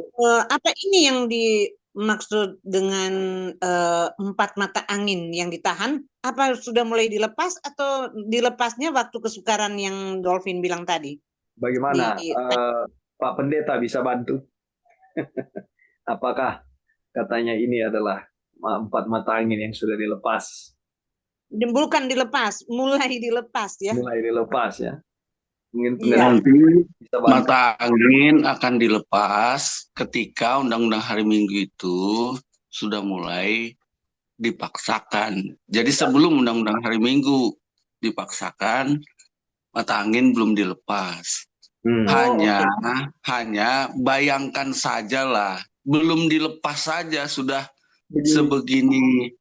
apa ini yang dimaksud dengan 4 mata angin yang ditahan? Apa sudah mulai dilepas atau dilepasnya waktu kesukaran yang Dolphin bilang tadi? Bagaimana Pak Pendeta bisa bantu? Apakah katanya ini adalah 4 mata angin yang sudah dilepas? Bukan dilepas, mulai dilepas ya. Mulai dilepas ya. Mungkin nanti mata angin akan dilepas ketika Undang-Undang Hari Minggu itu sudah mulai dipaksakan. Jadi sebelum Undang-Undang Hari Minggu dipaksakan, mata angin belum dilepas. Hanya bayangkan sajalah, belum dilepas saja sudah sebegini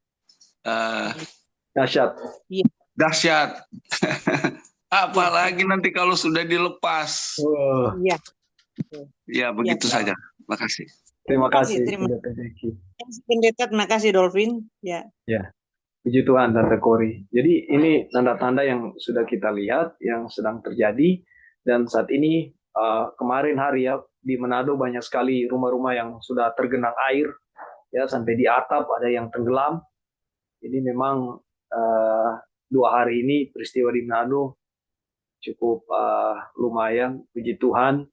dahsyat. Dahsyat. Apalagi nanti kalau sudah dilepas. Iya. Ya, begitu saja. Terima kasih. Terima kasih. Pendeta, terima kasih Dolphin. Ya. Ya. Puji Tuhan, Tante Kori. Jadi ini tanda-tanda yang sudah kita lihat, yang sedang terjadi. Dan saat ini, kemarin hari ya, di Manado banyak sekali rumah-rumah yang sudah tergenang air. Ya, sampai di atap ada yang tenggelam. Jadi memang 2 hari ini peristiwa di Manado cukup lumayan, puji Tuhan.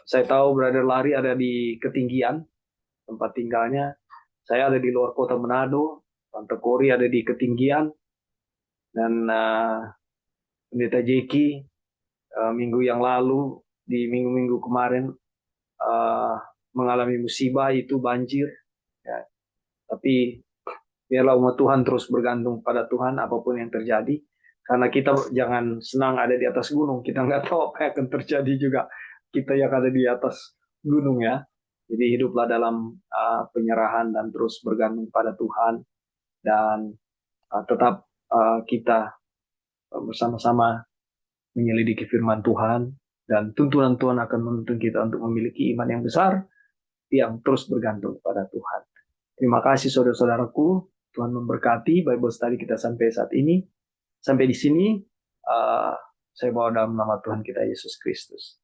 Saya tahu Brother Lari ada di ketinggian tempat tinggalnya. Saya ada di luar kota Manado. Tante Kori ada di ketinggian. Dan Pendeta Jeki minggu yang lalu, di minggu-minggu kemarin mengalami musibah, itu banjir. Ya. Tapi biarlah umat Tuhan terus bergantung pada Tuhan apapun yang terjadi. Karena kita jangan senang ada di atas gunung. Kita nggak tahu apa yang akan terjadi juga. Kita yang ada di atas gunung ya. Jadi hiduplah dalam penyerahan dan terus bergantung pada Tuhan. Dan tetap kita bersama-sama menyelidiki firman Tuhan. Dan tuntunan Tuhan akan menuntun kita untuk memiliki iman yang besar. Yang terus bergantung pada Tuhan. Terima kasih saudara-saudaraku. Tuhan memberkati Bible study kita sampai saat ini. Sampai di sini, saya bawa dalam nama Tuhan kita Yesus Kristus.